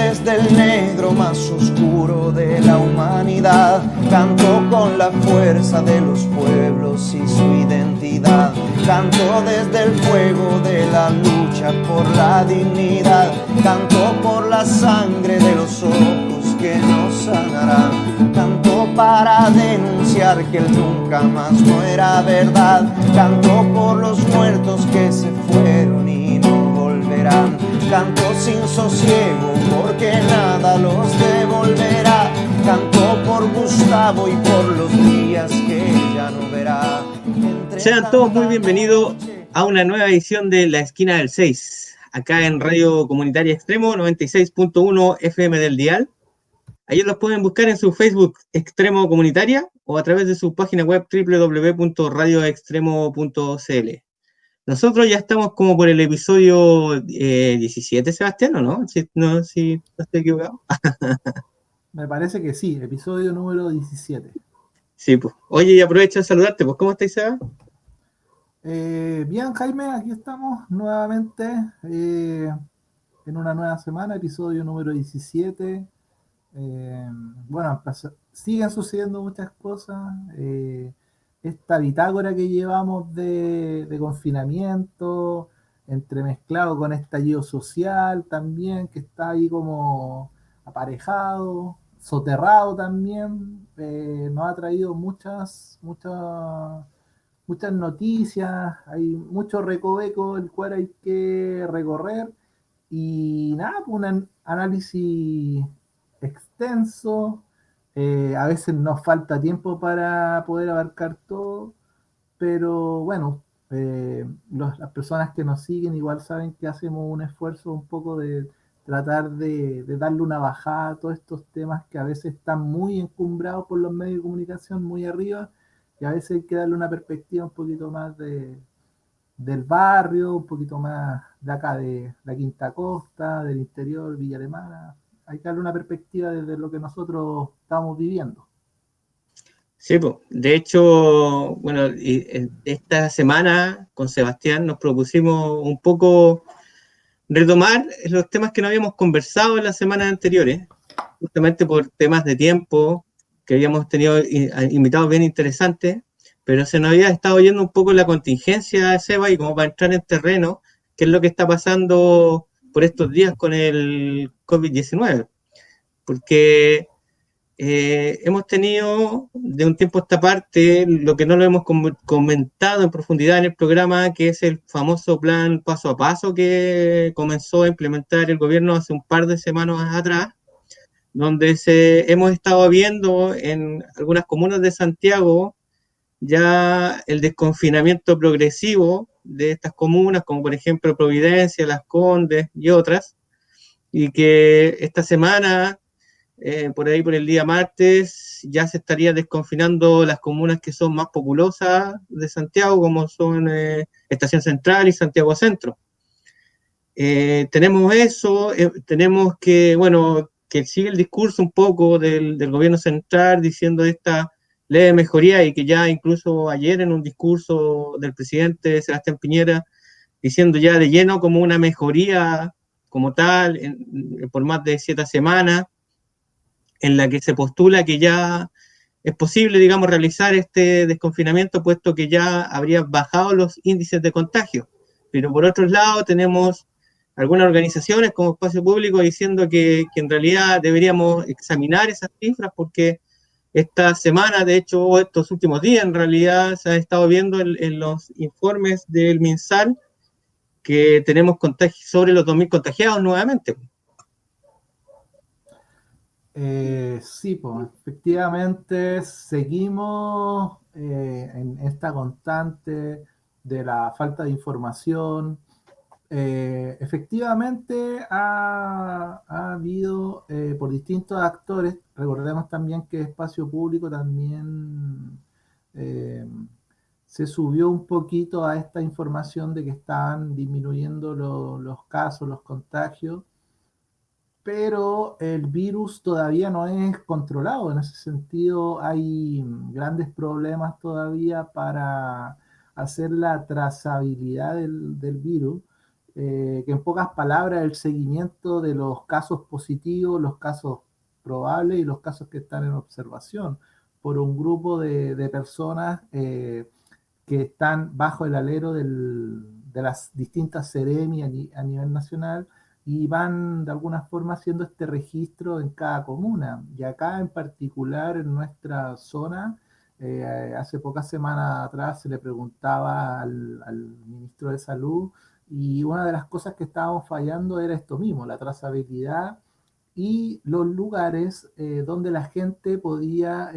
desde el negro más oscuro de la humanidad. Canto con la fuerza de los pueblos y su identidad. Canto desde el fuego de la lucha por la dignidad. Canto por la sangre de los ojos que nos sanarán. Canto para denunciar que el nunca más no era verdad. Canto por los muertos que se fueron y no volverán. Canto sin sosiego porque nada los devolverá. Canto por Gustavo y por los días que ya no verá. Sean todos muy bienvenidos a una nueva edición de La Esquina del 6, acá en Radio Comunitaria Extremo 96.1 FM del dial. Ahí los pueden buscar en su Facebook Extremo Comunitaria o a través de su página web www.radioextremo.cl. Nosotros ya estamos como por el episodio 17, Sebastián, ¿o no? Si no estoy equivocado. Me parece que sí, episodio número 17. Sí, pues. Oye, y aprovecho de saludarte, pues, ¿cómo estáis, Seba? Bien, Jaime, aquí estamos nuevamente en una nueva semana, episodio número 17. Bueno, siguen sucediendo muchas cosas. Esta bitácora que llevamos de confinamiento, entremezclado con estallido social también, que está ahí como aparejado, soterrado también, nos ha traído muchas noticias, hay mucho recoveco el cual hay que recorrer y nada, pues un análisis extenso. A veces nos falta tiempo para poder abarcar todo, pero bueno, las personas que nos siguen igual saben que hacemos un esfuerzo un poco de tratar de darle una bajada a todos estos temas que a veces están muy encumbrados por los medios de comunicación, muy arriba, y a veces hay que darle una perspectiva un poquito más del barrio, un poquito más de acá de la Quinta Costa, del interior, Villa Alemana. Hay que darle una perspectiva desde lo que nosotros estamos viviendo. Sí, pues. De hecho, bueno, esta semana con Sebastián nos propusimos un poco retomar los temas que no habíamos conversado en las semanas anteriores, justamente por temas de tiempo, que habíamos tenido invitados bien interesantes, pero se nos había estado yendo un poco la contingencia de Seba, y como para entrar en terreno, qué es lo que está pasando por estos días con el COVID-19. Porque hemos tenido de un tiempo a esta parte lo que no lo hemos comentado en profundidad en el programa, que es el famoso plan paso a paso que comenzó a implementar el gobierno hace un par de semanas atrás, donde hemos estado viendo en algunas comunas de Santiago ya el desconfinamiento progresivo de estas comunas, como por ejemplo Providencia, Las Condes y otras, y que esta semana por ahí por el día martes ya se estaría desconfinando las comunas que son más populosas de Santiago, como son Estación Central y Santiago Centro. Tenemos eso, tenemos que, bueno, que sigue el discurso un poco del gobierno central diciendo esta leve mejoría, y que ya incluso ayer en un discurso del presidente Sebastián Piñera diciendo ya de lleno como una mejoría como tal por más de 7 semanas, en la que se postula que ya es posible, digamos, realizar este desconfinamiento, puesto que ya habría bajado los índices de contagio. Pero por otro lado tenemos algunas organizaciones como Espacio Público diciendo que en realidad deberíamos examinar esas cifras, porque esta semana, de hecho, estos últimos días, en realidad se ha estado viendo en los informes del MinSal que tenemos sobre los 2.000 contagiados nuevamente. Sí, pues efectivamente seguimos en esta constante de la falta de información. Efectivamente ha habido por distintos actores. Recordemos también que Espacio Público también se subió un poquito a esta información de que estaban disminuyendo los casos, los contagios, pero el virus todavía no es controlado. En ese sentido hay grandes problemas todavía para hacer la trazabilidad del virus. que en pocas palabras el seguimiento de los casos positivos, los casos probables y los casos que están en observación por un grupo de personas que están bajo el alero de las distintas Seremi a nivel nacional y van de alguna forma haciendo este registro en cada comuna. Y acá en particular en nuestra zona, hace pocas semanas atrás se le preguntaba al ministro de Salud y una de las cosas que estábamos fallando era esto mismo, la trazabilidad y los lugares donde la gente podía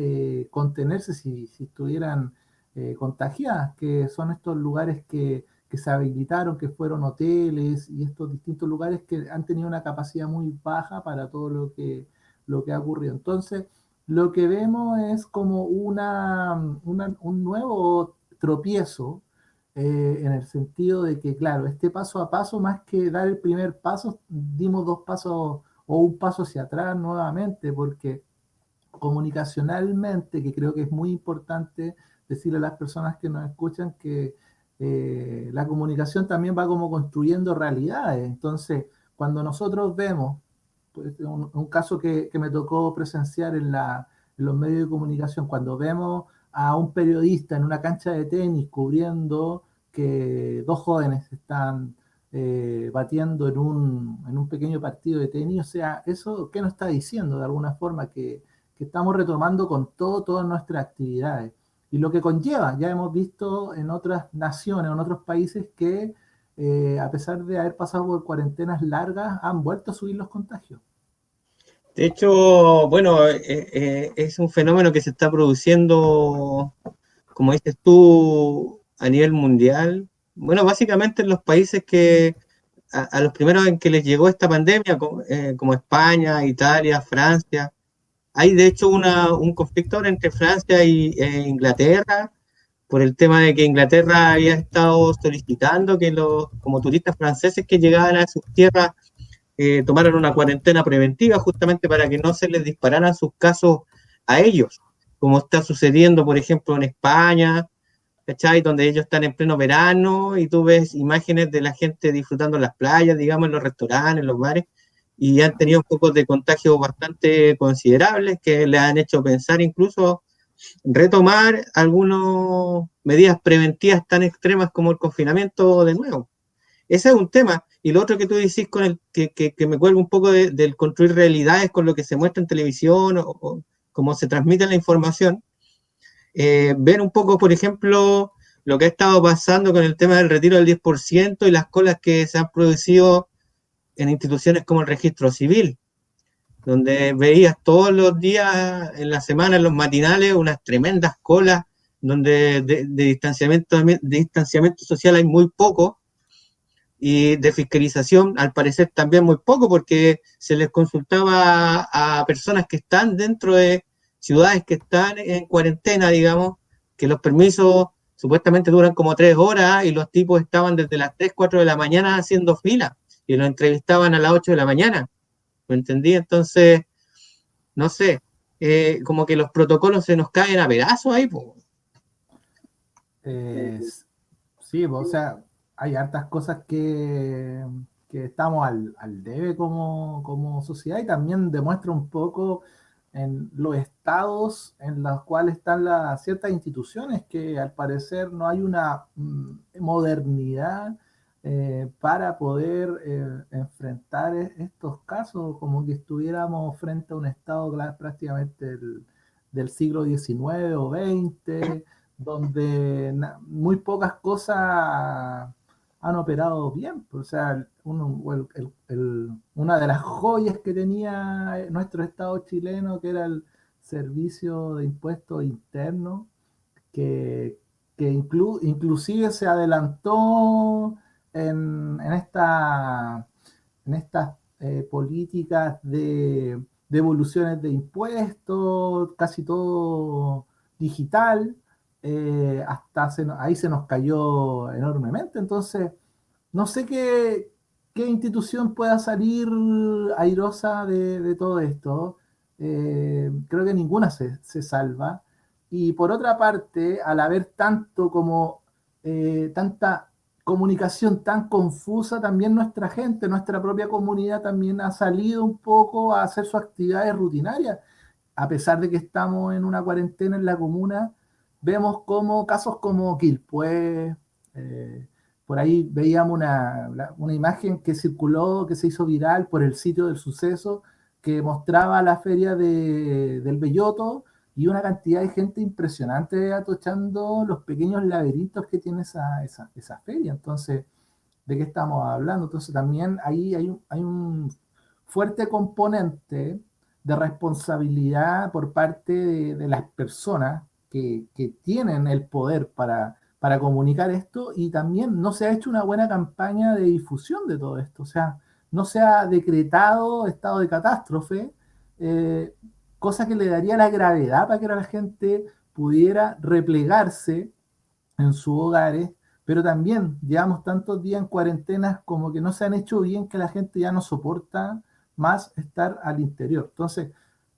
contenerse si estuvieran contagiadas, que son estos lugares que se habilitaron, que fueron hoteles y estos distintos lugares que han tenido una capacidad muy baja para todo lo que ha ocurrido. Entonces, lo que vemos es como un nuevo tropiezo en el sentido de que, claro, este paso a paso, más que dar el primer paso, dimos dos pasos o un paso hacia atrás nuevamente, porque comunicacionalmente, que creo que es muy importante decirle a las personas que nos escuchan que la comunicación también va como construyendo realidades. Entonces, cuando nosotros vemos, pues, un caso que me tocó presenciar en los medios de comunicación, cuando vemos a un periodista en una cancha de tenis cubriendo que dos jóvenes están batiendo en un pequeño partido de tenis, o sea, eso, ¿qué nos está diciendo? De alguna forma que estamos retomando con todas nuestras actividades. Y lo que conlleva, ya hemos visto en otras naciones, en otros países que a pesar de haber pasado por cuarentenas largas, han vuelto a subir los contagios. De hecho, bueno, es un fenómeno que se está produciendo, como dices tú, a nivel mundial. Bueno, básicamente en los países que a los primeros en que les llegó esta pandemia, como España, Italia, Francia, hay de hecho un conflicto ahora entre Francia e Inglaterra por el tema de que Inglaterra había estado solicitando que como turistas franceses que llegaban a sus tierras tomaran una cuarentena preventiva justamente para que no se les dispararan sus casos a ellos, como está sucediendo, por ejemplo, en España, ¿cachai? Donde ellos están en pleno verano y tú ves imágenes de la gente disfrutando las playas, digamos, en los restaurantes, en los bares, y han tenido focos de contagio bastante considerables que le han hecho pensar incluso retomar algunas medidas preventivas tan extremas como el confinamiento de nuevo. Ese es un tema. Y lo otro que tú decís con que me cuelga un poco del construir realidades con lo que se muestra en televisión o cómo se transmite la información, ver un poco, por ejemplo, lo que ha estado pasando con el tema del retiro del 10% y las colas que se han producido en instituciones como el registro civil, donde veías todos los días en la semana, en los matinales, unas tremendas colas, donde de distanciamiento social hay muy poco, y de fiscalización al parecer también muy poco, porque se les consultaba a personas que están dentro de ciudades que están en cuarentena, digamos, que los permisos supuestamente duran como 3 horas y los tipos estaban desde las 3 4 de la mañana haciendo fila y los entrevistaban a las 8 de la mañana. ¿Me entendí? Entonces, no sé, como que los protocolos se nos caen a pedazos ahí, pues. Eh, sí, o sea, hay hartas cosas que estamos al debe como sociedad y también demuestra un poco en los estados en los cuales están las ciertas instituciones que al parecer no hay una modernidad para poder enfrentar estos casos, como que estuviéramos frente a un estado prácticamente del siglo XIX o XX, donde muy pocas cosas han operado bien. O sea, una de las joyas que tenía nuestro Estado chileno, que era el Servicio de Impuestos Internos, que, inclusive se adelantó en estas políticas de devoluciones de impuestos, casi todo digital, ahí se nos cayó enormemente. Entonces, no sé qué institución pueda salir airosa de todo esto. Creo que ninguna se salva. Y por otra parte, al haber tanto como tanta comunicación tan confusa, también nuestra gente, nuestra propia comunidad también ha salido un poco a hacer sus actividades rutinarias. A pesar de que estamos en una cuarentena en la comuna, vemos como casos como Quilpué, por ahí veíamos una imagen que circuló, que se hizo viral por el sitio del suceso, que mostraba la feria del Belloto y una cantidad de gente impresionante atochando los pequeños laberintos que tiene esa feria. Entonces, ¿de qué estamos hablando? Entonces también ahí hay un fuerte componente de responsabilidad por parte de las personas que tienen el poder para comunicar esto, y también no se ha hecho una buena campaña de difusión de todo esto. O sea, no se ha decretado estado de catástrofe, eh, cosa que le daría la gravedad para que la gente pudiera replegarse en sus hogares, pero también llevamos tantos días en cuarentenas como que no se han hecho bien, que la gente ya no soporta más estar al interior. Entonces,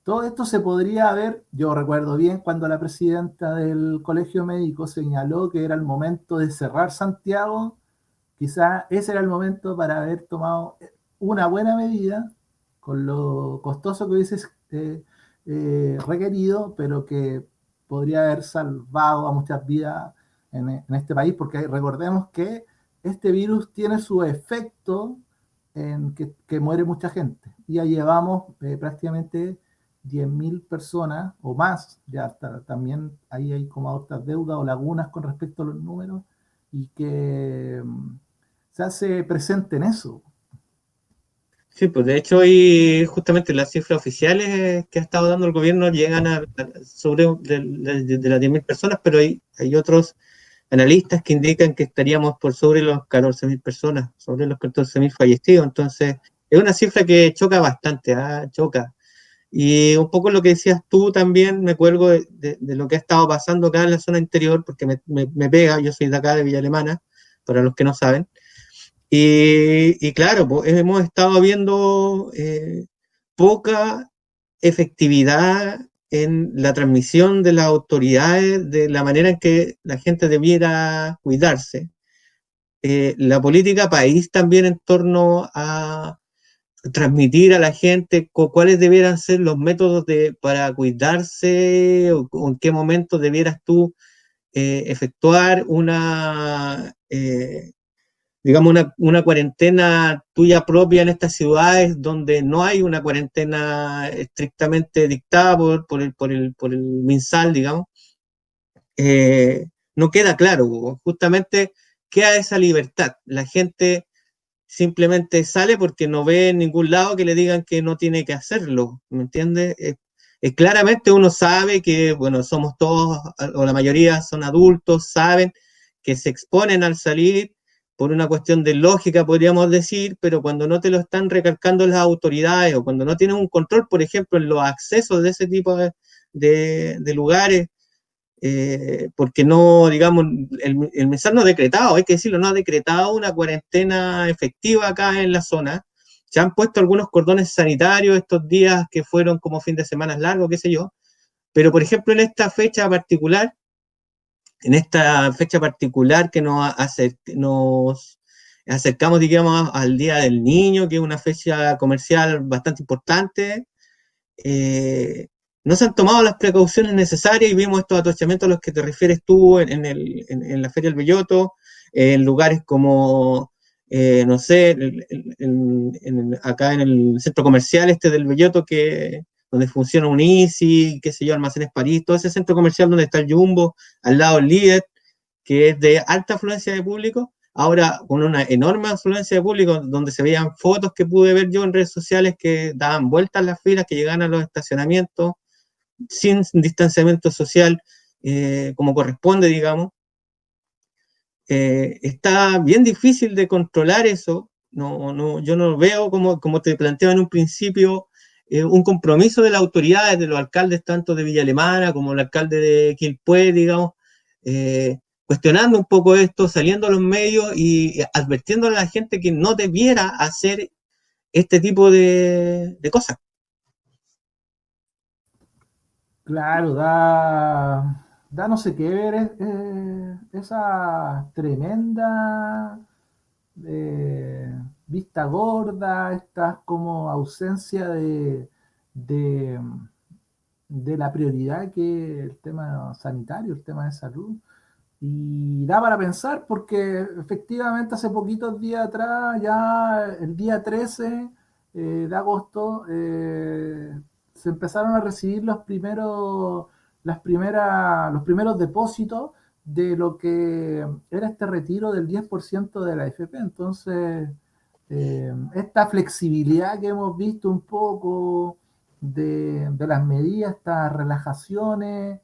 todo esto se podría haber, yo recuerdo bien cuando la presidenta del colegio médico señaló que era el momento de cerrar Santiago, quizá ese era el momento para haber tomado una buena medida, con lo costoso que hubiese requerido, pero que podría haber salvado a muchas vidas en este país, porque recordemos que este virus tiene su efecto en que muere mucha gente. Ya llevamos prácticamente 10.000 personas o más, ya también ahí hay como otras deudas o lagunas con respecto a los números, y que se hace presente en eso. Sí, pues de hecho hoy justamente las cifras oficiales que ha estado dando el gobierno llegan sobre de las 10.000 personas, pero hay otros analistas que indican que estaríamos por sobre los 14.000 personas, sobre los 14.000 fallecidos. Entonces, es una cifra que choca bastante, choca. Y un poco lo que decías tú también, me cuelgo de lo que ha estado pasando acá en la zona interior, porque me pega, yo soy de acá, de Villa Alemana, para los que no saben. Y claro, pues, hemos estado viendo poca efectividad en la transmisión de las autoridades, de la manera en que la gente debiera cuidarse. La política país también en torno a transmitir a la gente cuáles debieran ser los métodos para cuidarse, o en qué momento debieras tú efectuar digamos, una cuarentena tuya propia en estas ciudades donde no hay una cuarentena estrictamente dictada por el MinSal, digamos. No queda claro, justamente queda esa libertad. La gente simplemente sale porque no ve en ningún lado que le digan que no tiene que hacerlo, ¿me entiendes? Claramente uno sabe que, bueno, somos todos, o la mayoría son adultos, saben que se exponen al salir por una cuestión de lógica, podríamos decir, pero cuando no te lo están recalcando las autoridades, o cuando no tienes un control, por ejemplo, en los accesos de ese tipo de lugares, porque no, digamos, el MinSal no ha decretado, hay que decirlo, no ha decretado una cuarentena efectiva acá en la zona. Se han puesto algunos cordones sanitarios estos días que fueron como fin de semana largo, qué sé yo, pero por ejemplo en esta fecha particular que nos acercamos, digamos, al Día del Niño, que es una fecha comercial bastante importante, eh, no se han tomado las precauciones necesarias, y vimos estos atochamientos a los que te refieres tú en la Feria del Belloto, en lugares como, no sé, acá en el centro comercial del Belloto, donde funciona un Easy, qué sé yo, Almacenes París, todo ese centro comercial donde está el Jumbo, al lado el Líder, que es de alta afluencia de público, ahora con una enorme afluencia de público, donde se veían fotos que pude ver yo en redes sociales que daban vueltas las filas, que llegaban a los estacionamientos sin distanciamiento social como corresponde, digamos. Está bien difícil de controlar eso. Yo no veo, como te planteaba en un principio, un compromiso de las autoridades, de los alcaldes tanto de Villa Alemana como el alcalde de Quilpué, digamos, cuestionando un poco esto, saliendo a los medios y advirtiendo a la gente que no debiera hacer este tipo de cosas. Claro, da no sé qué ver esa tremenda vista gorda, esta como ausencia de, de la prioridad que es el tema sanitario, el tema de salud. Y da para pensar porque efectivamente hace poquitos días atrás, ya el día 13 de agosto, se empezaron a recibir los primeros depósitos de lo que era este retiro del 10% de la AFP. Entonces, esta flexibilidad que hemos visto un poco de las medidas, estas relajaciones,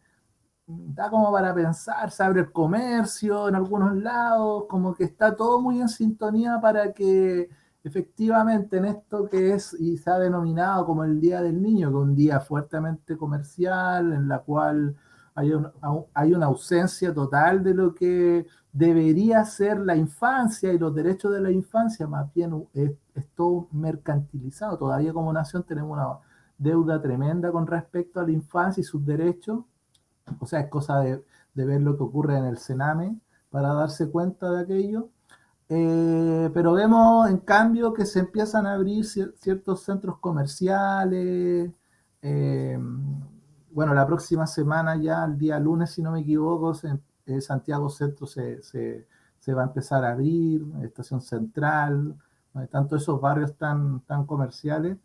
da como para pensar, se abre el comercio en algunos lados, como que está todo muy en sintonía para que efectivamente en esto que es y se ha denominado como el Día del Niño, que es un día fuertemente comercial, en la cual hay una ausencia total de lo que debería ser la infancia y los derechos de la infancia, más bien es todo mercantilizado. Todavía como nación tenemos una deuda tremenda con respecto a la infancia y sus derechos. O sea, es cosa de ver lo que ocurre en el Sename para darse cuenta de aquello. Pero vemos en cambio que se empiezan a abrir ciertos centros comerciales. eh, bueno, la próxima semana ya, el día lunes, si no me equivoco, Santiago Centro se va a empezar a abrir, Estación Central, tanto esos barrios tan comerciales.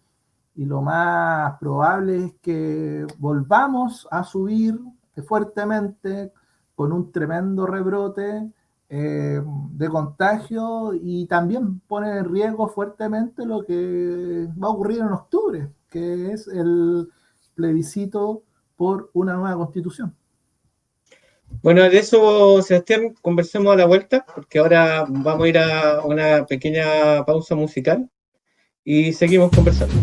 Y lo más probable es que volvamos a subir fuertemente con un tremendo rebrote de contagio, y también pone en riesgo fuertemente lo que va a ocurrir en octubre, que es el plebiscito por una nueva constitución. Bueno, de eso, Sebastián, conversemos a la vuelta, porque ahora vamos a ir a una pequeña pausa musical y seguimos conversando.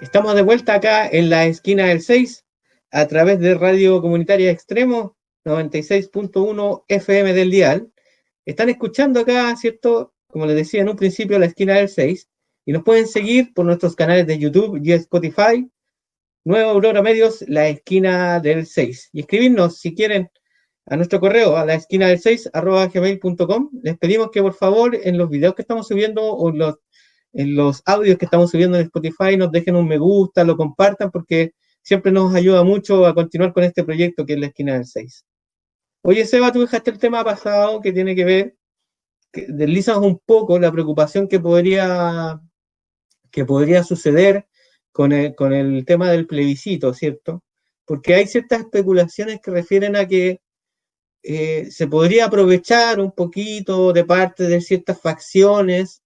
Estamos de vuelta acá en la esquina del 6 a través de Radio Comunitaria Extremo 96.1 FM del dial. Están escuchando acá, ¿cierto? Como les decía en un principio, la esquina del 6, y nos pueden seguir por nuestros canales de YouTube y Spotify, Nueva Aurora Medios, la esquina del 6. Y escribirnos si quieren a nuestro correo, a la esquina del 6 @gmail.com. Les pedimos que por favor en los videos que estamos subiendo o en los audios que estamos subiendo en Spotify nos dejen un me gusta, lo compartan, porque siempre nos ayuda mucho a continuar con este proyecto que es la esquina del 6. Oye, Seba, tú dejaste el tema pasado que tiene que ver, que deslizas un poco la preocupación que podría suceder con el tema del plebiscito, ¿cierto? Porque hay ciertas especulaciones que refieren a que se podría aprovechar un poquito de parte de ciertas facciones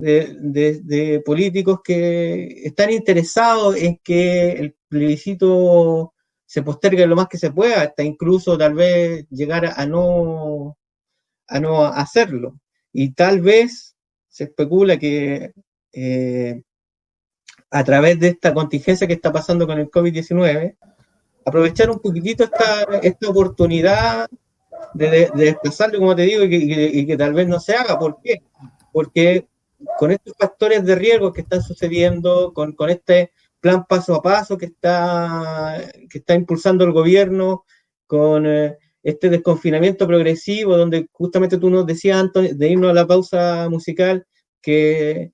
de políticos que están interesados en que el plebiscito se postergue lo más que se pueda, hasta incluso tal vez llegar a no hacerlo. Y tal vez se especula que a través de esta contingencia que está pasando con el COVID-19, aprovechar un poquitito esta oportunidad de desplazarlo, como te digo, y que tal vez no se haga. ¿Por qué? porque con estos factores de riesgo que están sucediendo, con este plan paso a paso que está impulsando el gobierno, con este desconfinamiento progresivo, donde justamente tú nos decías, Antonio, de irnos a la pausa musical, que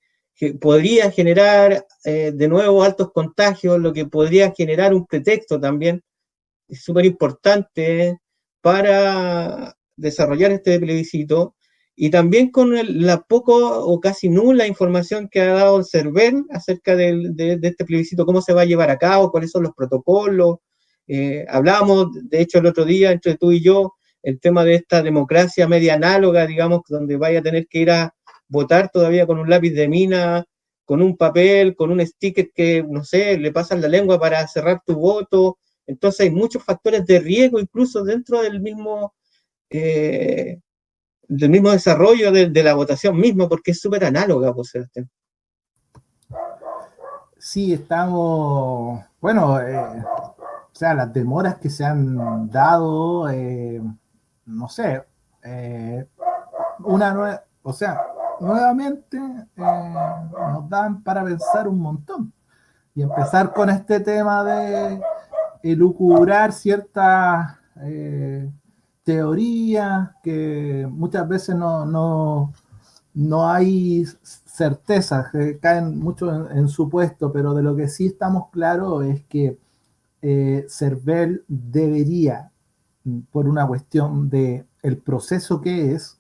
podría generar de nuevo altos contagios, lo que podría generar un pretexto también, es súper importante para desarrollar este plebiscito, y también con la poco o casi nula información que ha dado el CERVEL acerca de este plebiscito, cómo se va a llevar a cabo, cuáles son los protocolos. Hablábamos, de hecho, el otro día, entre tú y yo, el tema de esta democracia media análoga, digamos, donde vaya a tener que ir a votar todavía con un lápiz de mina, con un papel, con un sticker que, no sé, le pasan la lengua para cerrar tu voto. Entonces hay muchos factores de riesgo incluso dentro del mismo desarrollo de la votación misma, porque es súper análoga, pues, Sebastián. Sí, estamos, bueno, o sea, las demoras que se han dado, no sé, o sea, nuevamente nos dan para pensar un montón y empezar con este tema de elucubrar ciertas teorías que muchas veces no hay certezas, que caen mucho en supuesto, pero de lo que sí estamos claros es que CERVEL debería, por una cuestión de el proceso que es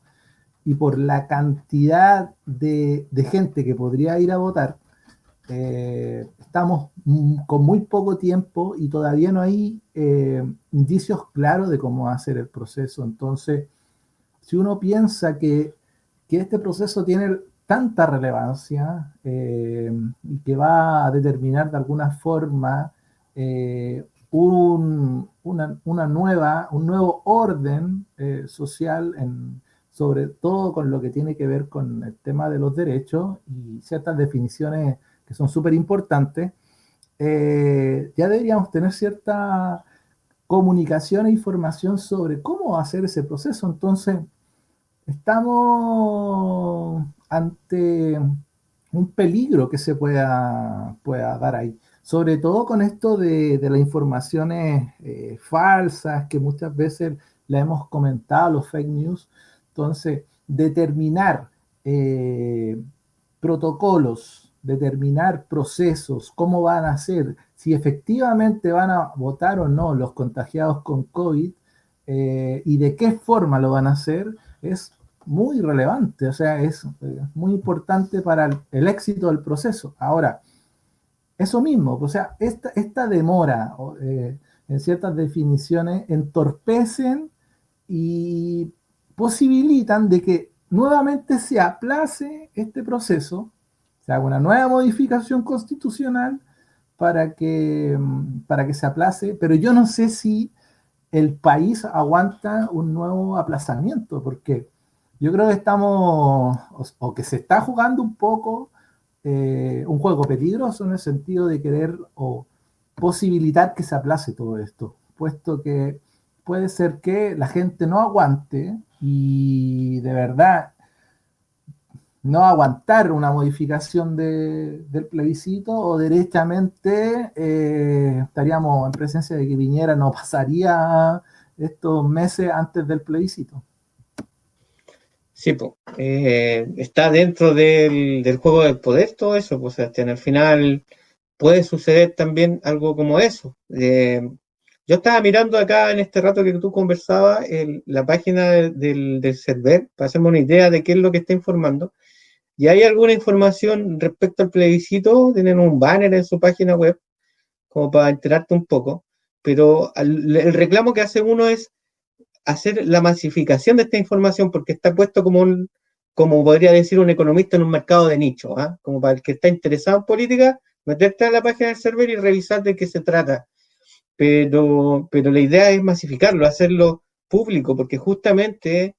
y por la cantidad de gente que podría ir a votar, estamos con muy poco tiempo y todavía no hay indicios claros de cómo va a ser el proceso. Entonces, si uno piensa que este proceso tiene tanta relevancia y que va a determinar de alguna forma un nuevo orden social, sobre todo con lo que tiene que ver con el tema de los derechos y ciertas definiciones que son súper importantes, ya deberíamos tener cierta comunicación e información sobre cómo va a ser ese proceso. Entonces, estamos ante un peligro que se pueda dar ahí. Sobre todo con esto de las informaciones falsas que muchas veces la hemos comentado, los fake news. Entonces, determinar protocolos, determinar procesos, cómo van a ser, si efectivamente van a votar o no los contagiados con COVID y de qué forma lo van a hacer, es muy relevante, o sea, es muy importante para el éxito del proceso. Ahora, eso mismo, o sea, esta demora en ciertas definiciones entorpecen y posibilitan de que nuevamente se aplace este proceso, se haga una nueva modificación constitucional para que se aplace, pero yo no sé si el país aguanta un nuevo aplazamiento, porque yo creo que estamos, o que se está jugando un poco un juego peligroso en el sentido de querer o posibilitar que se aplace todo esto, puesto que puede ser que la gente no aguante y de verdad no aguantar una modificación del plebiscito o derechamente estaríamos en presencia de que Piñera no pasaría estos meses antes del plebiscito. Sí, pues, está dentro del juego del poder todo eso, pues, Sebastián. Al final puede suceder también algo como eso. Yo estaba mirando acá en este rato que tú conversabas la página del CERVEL para hacerme una idea de qué es lo que está informando. Y hay alguna información respecto al plebiscito, tienen un banner en su página web, como para enterarte un poco, pero el reclamo que hace uno es hacer la masificación de esta información, porque está puesto como podría decir un economista en un mercado de nicho, ¿eh? Como para el que está interesado en política, meterte a la página del server y revisar de qué se trata. Pero la idea es masificarlo, hacerlo público, porque justamente,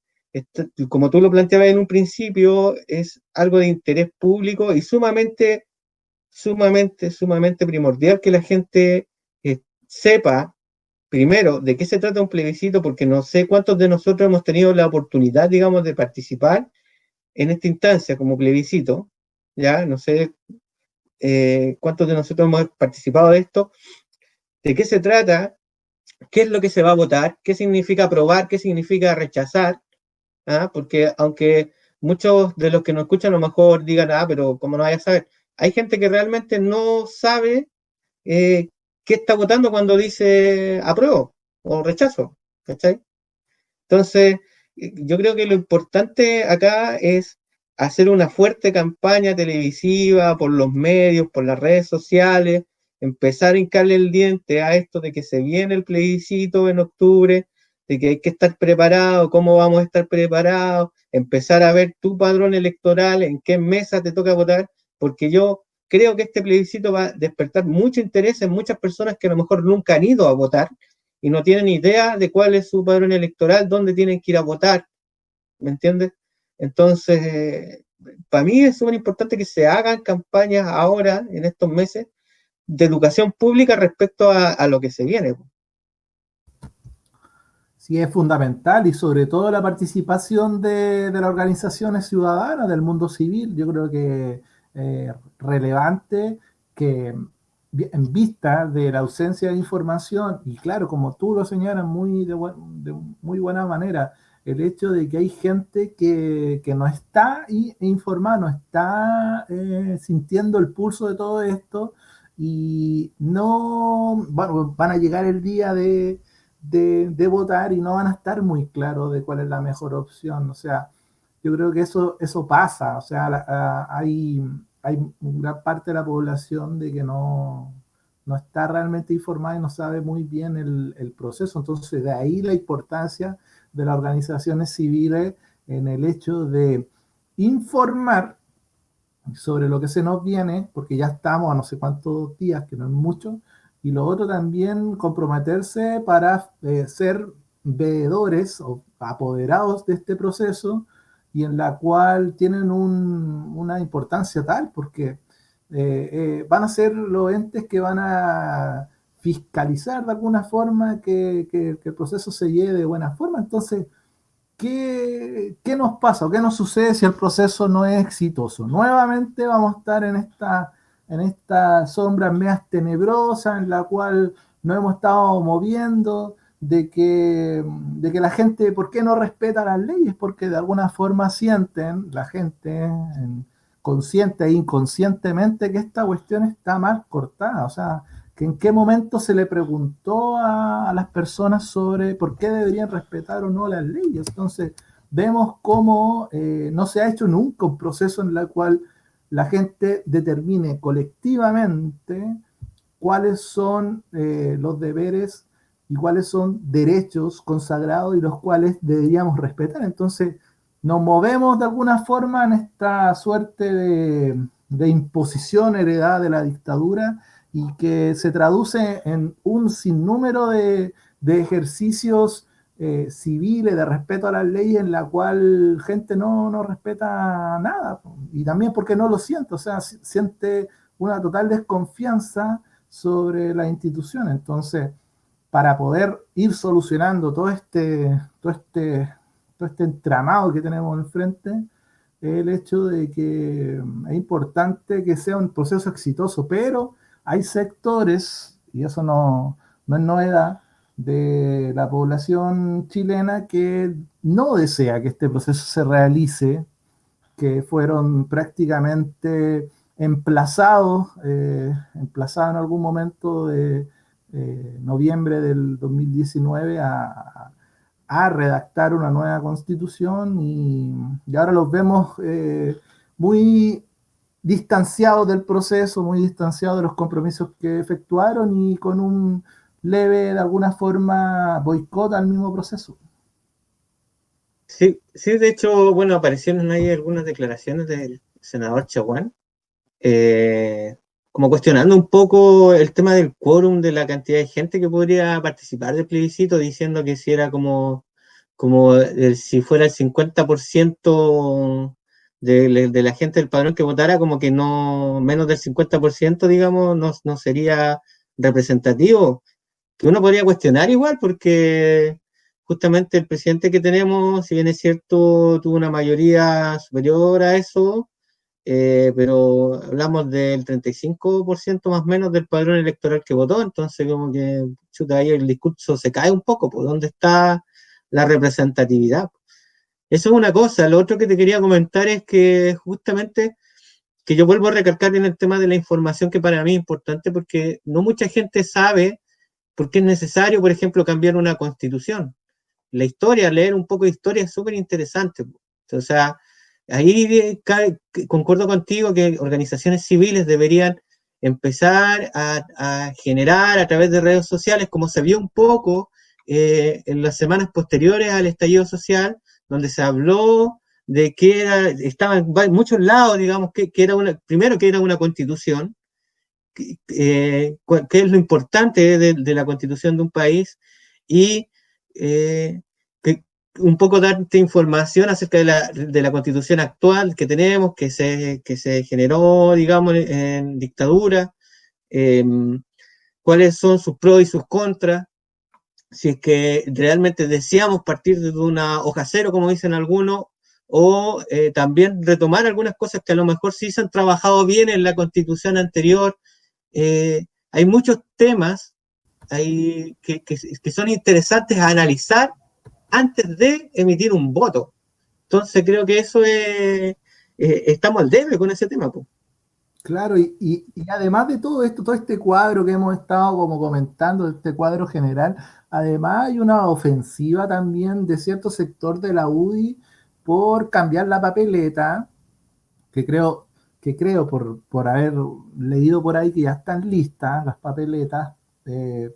como tú lo planteabas en un principio, es algo de interés público y sumamente primordial que la gente sepa primero de qué se trata un plebiscito, porque no sé cuántos de nosotros hemos tenido la oportunidad, digamos, de participar en esta instancia como plebiscito, ya no sé cuántos de nosotros hemos participado de esto, de qué se trata, qué es lo que se va a votar, qué significa aprobar, qué significa rechazar, ¿ah? Porque aunque muchos de los que nos escuchan a lo mejor digan, pero ¿cómo no vaya a saber? Hay gente que realmente no sabe qué está votando cuando dice apruebo o rechazo, ¿cachai? Entonces, yo creo que lo importante acá es hacer una fuerte campaña televisiva por los medios, por las redes sociales, empezar a hincarle el diente a esto de que se viene el plebiscito en octubre, de que hay que estar preparado, cómo vamos a estar preparados, empezar a ver tu padrón electoral, en qué mesa te toca votar, porque yo creo que este plebiscito va a despertar mucho interés en muchas personas que a lo mejor nunca han ido a votar y no tienen idea de cuál es su padrón electoral, dónde tienen que ir a votar, ¿me entiendes? Entonces, para mí es súper importante que se hagan campañas ahora, en estos meses, de educación pública respecto a lo que se viene. Sí, es fundamental y sobre todo la participación de las organizaciones ciudadanas, del mundo civil. Yo creo que relevante que en vista de la ausencia de información, y claro, como tú lo señalas de muy buena manera, el hecho de que hay gente que no está informada, no está sintiendo el pulso de todo esto y no, bueno, van a llegar el día de votar y no van a estar muy claros de cuál es la mejor opción. O sea, yo creo que eso pasa. O sea, hay una parte de la población de que no está realmente informada y no sabe muy bien el proceso. Entonces, de ahí la importancia de las organizaciones civiles en el hecho de informar sobre lo que se nos viene, porque ya estamos a no sé cuántos días, que no es mucho, y lo otro también comprometerse para ser veedores o apoderados de este proceso y en la cual tienen una importancia tal, porque van a ser los entes que van a fiscalizar de alguna forma que el proceso se lleve de buena forma. Entonces, ¿qué nos pasa o qué nos sucede si el proceso no es exitoso? Nuevamente vamos a estar en esta sombra medias tenebrosa en la cual nos hemos estado moviendo, de que la gente, ¿por qué no respeta las leyes? Porque de alguna forma sienten la gente consciente e inconscientemente que esta cuestión está mal cortada. O sea, que en qué momento se le preguntó a las personas sobre por qué deberían respetar o no las leyes. Entonces, vemos cómo no se ha hecho nunca un proceso en el cual la gente determine colectivamente cuáles son los deberes y cuáles son derechos consagrados y los cuales deberíamos respetar. Entonces, nos movemos de alguna forma en esta suerte de imposición heredada de la dictadura y que se traduce en un sinnúmero de ejercicios civiles, de respeto a las leyes, en la cual gente no respeta nada. Y también porque no lo siente, o sea, siente una total desconfianza sobre la institución. Entonces, para poder ir solucionando todo este entramado que tenemos enfrente, el hecho de que es importante que sea un proceso exitoso, pero hay sectores, y eso no es novedad, de la población chilena que no desea que este proceso se realice, que fueron prácticamente emplazados en algún momento de noviembre del 2019 a redactar una nueva constitución y ahora los vemos muy distanciados del proceso, muy distanciados de los compromisos que efectuaron y con un leve, de alguna forma, boicot al mismo proceso. Sí, sí, de hecho, bueno, aparecieron ahí algunas declaraciones del senador Chaguán, como cuestionando un poco el tema del quórum, de la cantidad de gente que podría participar del plebiscito, diciendo que si era si fuera el 50% de la gente del padrón que votara, como que no, menos del 50%, digamos, no sería representativo, que uno podría cuestionar igual, porque justamente el presidente que tenemos, si bien es cierto, tuvo una mayoría superior a eso, pero hablamos del 35% más o menos del padrón electoral que votó, entonces como que, chuta, ahí el discurso se cae un poco, pues ¿dónde está la representatividad? Eso es una cosa. Lo otro que te quería comentar es que justamente, que yo vuelvo a recalcar en el tema de la información, que para mí es importante, porque no mucha gente sabe por qué es necesario, por ejemplo, cambiar una constitución. La historia, leer un poco de historia es súper interesante. O sea, ahí concuerdo contigo que organizaciones civiles deberían empezar a generar a través de redes sociales, como se vio un poco en las semanas posteriores al estallido social, donde se habló de que estaba en muchos lados, digamos, que era primero que era una constitución, qué es lo importante de la constitución de un país, y que un poco darte información acerca de la constitución actual que tenemos, que se generó, digamos, en dictadura, eh, cuáles son sus pros y sus contras, si es que realmente deseamos partir de una hoja cero, como dicen algunos, o también retomar algunas cosas que a lo mejor sí se han trabajado bien en la constitución anterior. Hay muchos temas que son interesantes a analizar antes de emitir un voto. Entonces creo que eso estamos al debe con ese tema, po. Claro, y además de todo esto, todo este cuadro que hemos estado como comentando, este cuadro general, además hay una ofensiva también de cierto sector de la UDI por cambiar la papeleta, que creo por haber leído por ahí que ya están listas las papeletas,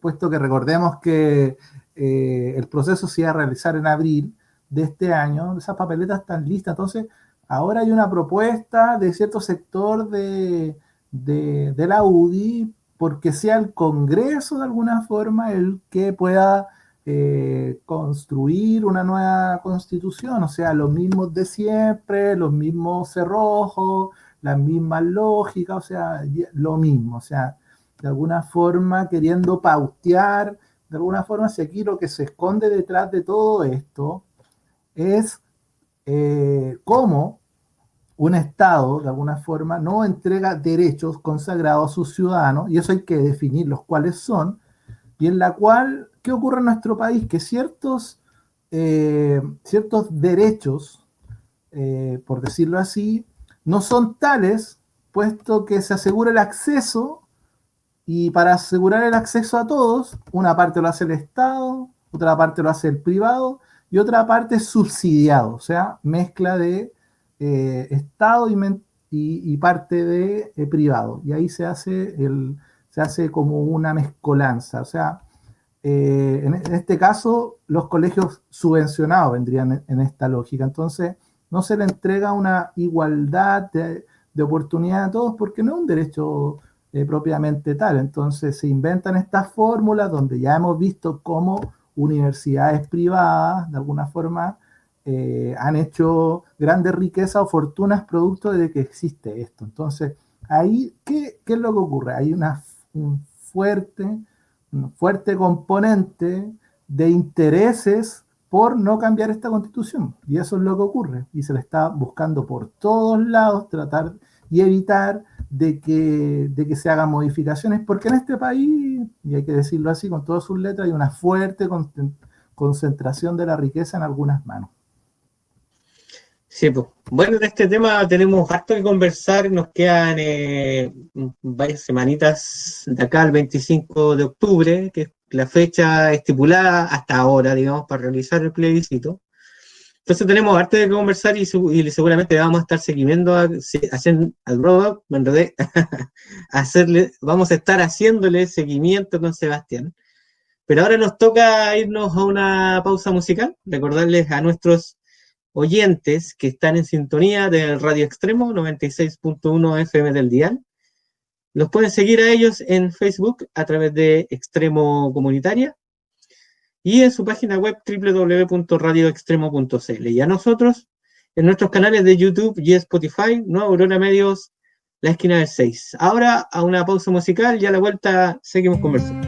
puesto que recordemos que el proceso se iba a realizar en abril de este año, esas papeletas están listas, entonces ahora hay una propuesta de cierto sector de la UDI porque sea el Congreso de alguna forma el que pueda construir una nueva constitución, o sea, los mismos de siempre, los mismos cerrojos, las mismas lógicas, o sea, lo mismo, o sea, de alguna forma queriendo pautear, de alguna forma, si aquí lo que se esconde detrás de todo esto es cómo un Estado, de alguna forma, no entrega derechos consagrados a sus ciudadanos, y eso hay que definir los cuáles son, y en la cual, ¿qué ocurre en nuestro país? Que ciertos derechos, por decirlo así, no son tales, puesto que se asegura el acceso, y para asegurar el acceso a todos, una parte lo hace el Estado, otra parte lo hace el privado, y otra parte es subsidiado, o sea, mezcla de Estado y parte de privado. Y ahí se hace como una mezcolanza. O sea, en este caso, los colegios subvencionados vendrían en esta lógica. Entonces, no se le entrega una igualdad de oportunidad a todos porque no es un derecho propiamente tal. Entonces, se inventan estas fórmulas donde ya hemos visto cómo universidades privadas, de alguna forma, han hecho grandes riquezas o fortunas producto de que existe esto. Entonces, ahí, ¿qué es lo que ocurre? Hay un fuerte componente de intereses por no cambiar esta constitución. Y eso es lo que ocurre. Y se le está buscando por todos lados tratar y evitar de que se hagan modificaciones, porque en este país, y hay que decirlo así con todas sus letras, hay una fuerte concentración de la riqueza en algunas manos. Sí, pues. Bueno, en este tema tenemos harto que conversar, nos quedan varias semanitas de acá al 25 de octubre, que es la fecha estipulada hasta ahora, digamos, para realizar el plebiscito. Entonces tenemos harto de conversar y seguramente vamos a estar siguiendo haciendo al Rodo, me enredé, vamos a estar haciéndole seguimiento con Sebastián. Pero ahora nos toca irnos a una pausa musical, recordarles a nuestros oyentes que están en sintonía del Radio Extremo 96.1 FM del dial. Los pueden seguir a ellos en Facebook a través de Extremo Comunitaria y en su página web www.radioextremo.cl. Y a nosotros en nuestros canales de YouTube y Spotify, Nueva Aurora Medios, La Esquina del 6. Ahora a una pausa musical y a la vuelta seguimos conversando.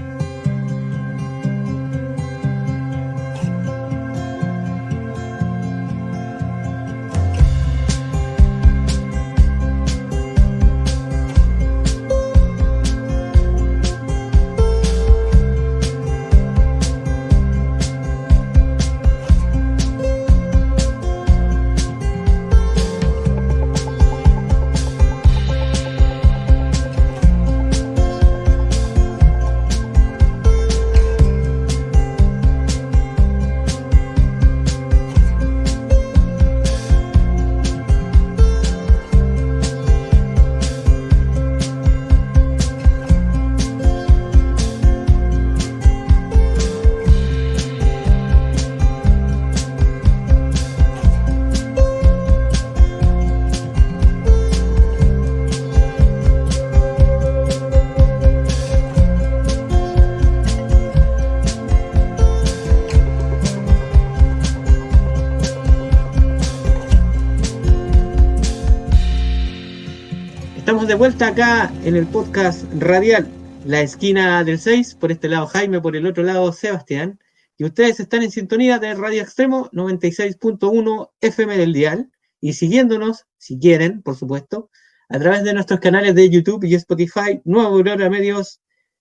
de vuelta acá en el podcast radial La Esquina del 6, por este lado Jaime, por el otro lado Sebastián, y ustedes están en sintonía de Radio Extremo 96.1 FM del dial, y siguiéndonos, si quieren, por supuesto, a través de nuestros canales de YouTube y Spotify, Nueva Aurora Medios,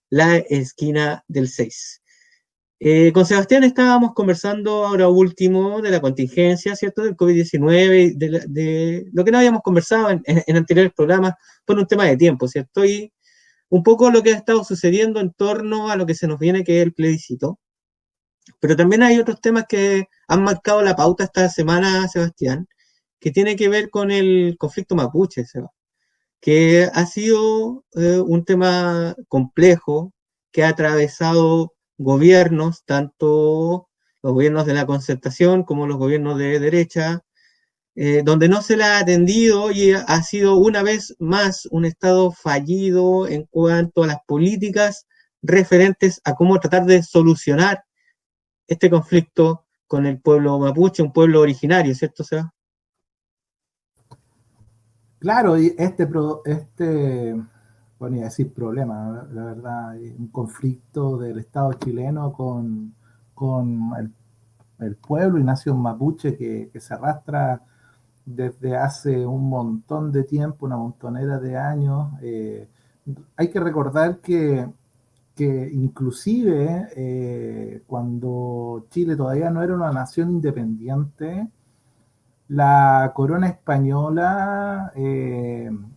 La Esquina del 6. Con Sebastián estábamos conversando ahora último de la contingencia, ¿cierto? Del COVID-19, de lo que no habíamos conversado en anteriores programas por un tema de tiempo, ¿cierto? Y un poco lo que ha estado sucediendo en torno a lo que se nos viene, que es el plebiscito. Pero también hay otros temas que han marcado la pauta esta semana, Sebastián, que tiene que ver con el conflicto mapuche, Sebastián, que ha sido un tema complejo, que ha atravesado gobiernos, tanto los gobiernos de la concertación como los gobiernos de derecha, donde no se le ha atendido y ha sido una vez más un Estado fallido en cuanto a las políticas referentes a cómo tratar de solucionar este conflicto con el pueblo mapuche, un pueblo originario, ¿cierto, Seba? Claro, y bueno, iba a decir problema, la verdad, un conflicto del Estado chileno con el pueblo y nación mapuche que se arrastra desde hace un montón de tiempo, una montonera de años. Hay que recordar que inclusive cuando Chile todavía no era una nación independiente, la corona española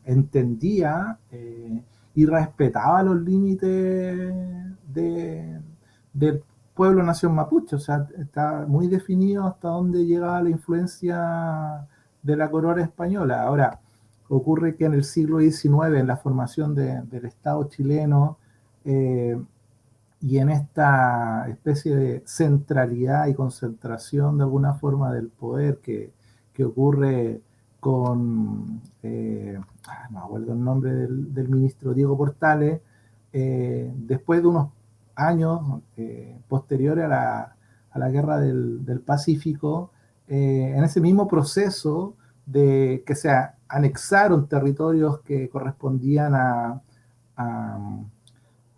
entendía y respetaba los límites del pueblo nación mapuche, o sea, está muy definido hasta dónde llegaba la influencia de la corona española. Ahora, ocurre que en el siglo XIX, en la formación del Estado chileno, y en esta especie de centralidad y concentración de alguna forma del poder que ocurre con, no me acuerdo el nombre del ministro Diego Portales, después de unos años posteriores a la guerra del Pacífico, en ese mismo proceso de que se anexaron territorios que correspondían a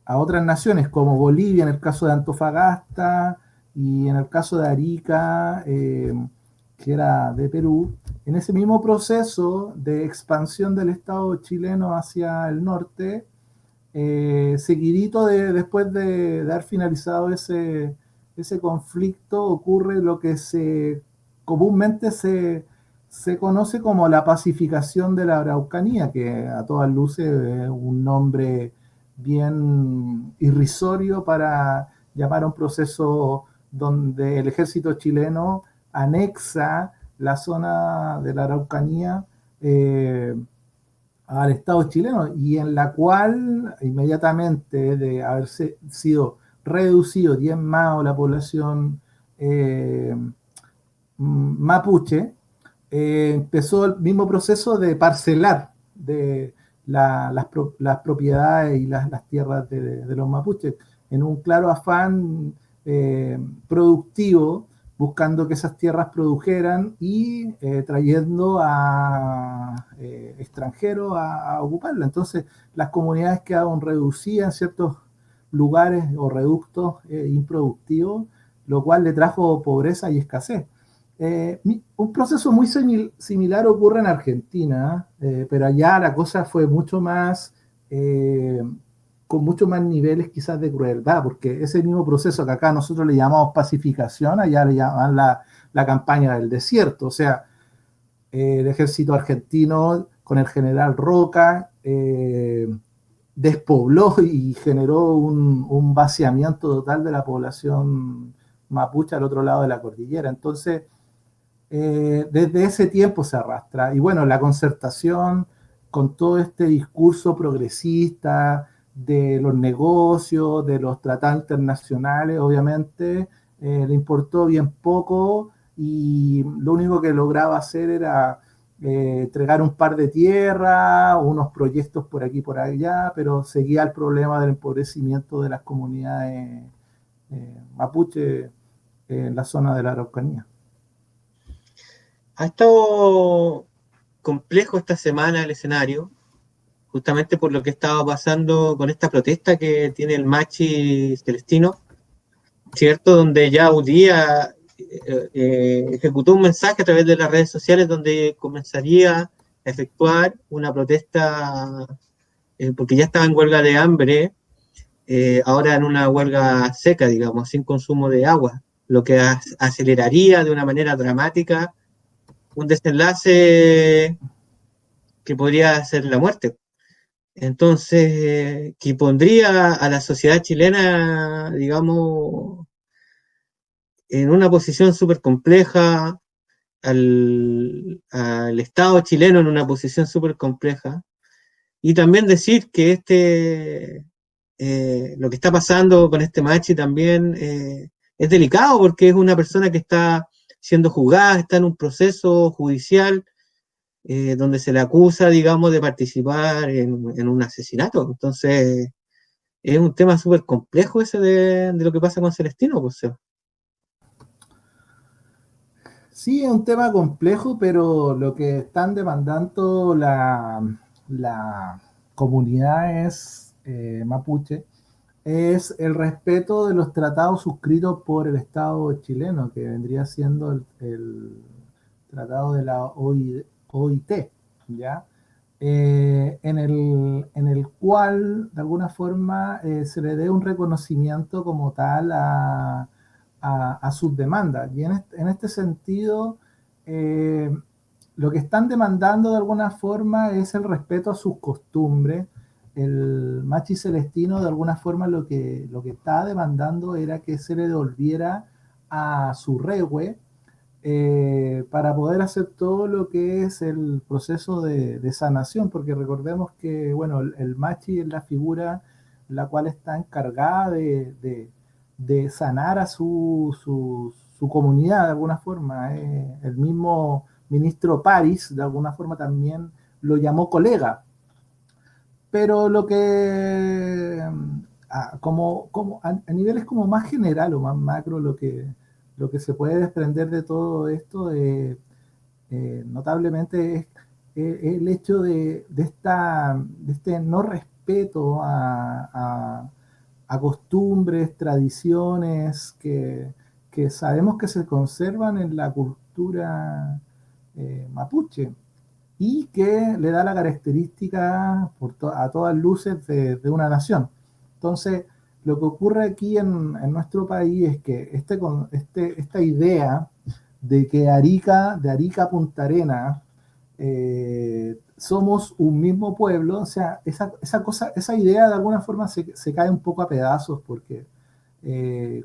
a otras naciones como Bolivia en el caso de Antofagasta y en el caso de Arica, que era de Perú, en ese mismo proceso de expansión del Estado chileno hacia el norte, seguidito después de haber finalizado ese conflicto, ocurre lo que comúnmente se conoce como la pacificación de la Araucanía, que a todas luces es un nombre bien irrisorio para llamar a un proceso donde el ejército chileno anexa la zona de la Araucanía al Estado chileno y en la cual inmediatamente de haberse sido reducido diezmado la población mapuche, empezó el mismo proceso de parcelar de las propiedades y las tierras de los mapuches, en un claro afán productivo, buscando que esas tierras produjeran y trayendo a extranjeros a ocuparla. Entonces, las comunidades quedaron reducidas en ciertos lugares o reductos improductivos, lo cual le trajo pobreza y escasez. Un proceso muy similar ocurre en Argentina, pero allá la cosa fue mucho más, con mucho más niveles quizás de crueldad, porque ese mismo proceso que acá nosotros le llamamos pacificación, allá le llaman la campaña del desierto, o sea, el ejército argentino con el general Roca despobló y generó un vaciamiento total de la población mapuche al otro lado de la cordillera. Entonces, desde ese tiempo se arrastra. Y bueno, la concertación con todo este discurso progresista de los negocios, de los tratados internacionales, obviamente le importó bien poco y lo único que lograba hacer era entregar un par de tierras, unos proyectos por aquí y por allá, pero seguía el problema del empobrecimiento de las comunidades mapuche en la zona de la Araucanía. Ha estado complejo esta semana el escenario, justamente por lo que estaba pasando con esta protesta que tiene el Machi Celestino, ¿cierto? Donde ya Udía ejecutó un mensaje a través de las redes sociales donde comenzaría a efectuar una protesta, porque ya estaba en huelga de hambre, ahora en una huelga seca, digamos, sin consumo de agua, lo que aceleraría de una manera dramática un desenlace que podría ser la muerte. Entonces, que pondría a la sociedad chilena, digamos, en una posición súper compleja, al Estado chileno en una posición súper compleja, y también decir que lo que está pasando con este Machi también es delicado porque es una persona que está siendo juzgada, está en un proceso judicial donde se le acusa, digamos, de participar en un asesinato. Entonces, es un tema súper complejo ese de lo que pasa con Celestino, pues. Sí, es un tema complejo, pero lo que están demandando la comunidad mapuche es el respeto de los tratados suscritos por el Estado chileno, que vendría siendo el tratado de la OIT, ¿ya? En el cual, de alguna forma, se le dé un reconocimiento como tal a sus demandas. Y en este sentido, eh, lo que están demandando de alguna forma es el respeto a sus costumbres. El Machi Celestino, de alguna forma, lo que estaba demandando era que se le devolviera a su rehue para poder hacer todo lo que es el proceso de sanación, porque recordemos que, bueno, el Machi es la figura la cual está encargada de sanar a su comunidad de alguna forma. El mismo ministro París, de alguna forma, también lo llamó colega. Pero lo que, a niveles como más general o más macro, lo que se puede desprender de todo esto notablemente es el hecho de este no respeto a costumbres, tradiciones que sabemos que se conservan en la cultura mapuche y que le da la característica a todas luces de una nación. Entonces, lo que ocurre aquí en nuestro país es que esta idea de que de Arica a Punta Arenas, somos un mismo pueblo, o sea, esa idea de alguna forma se cae un poco a pedazos porque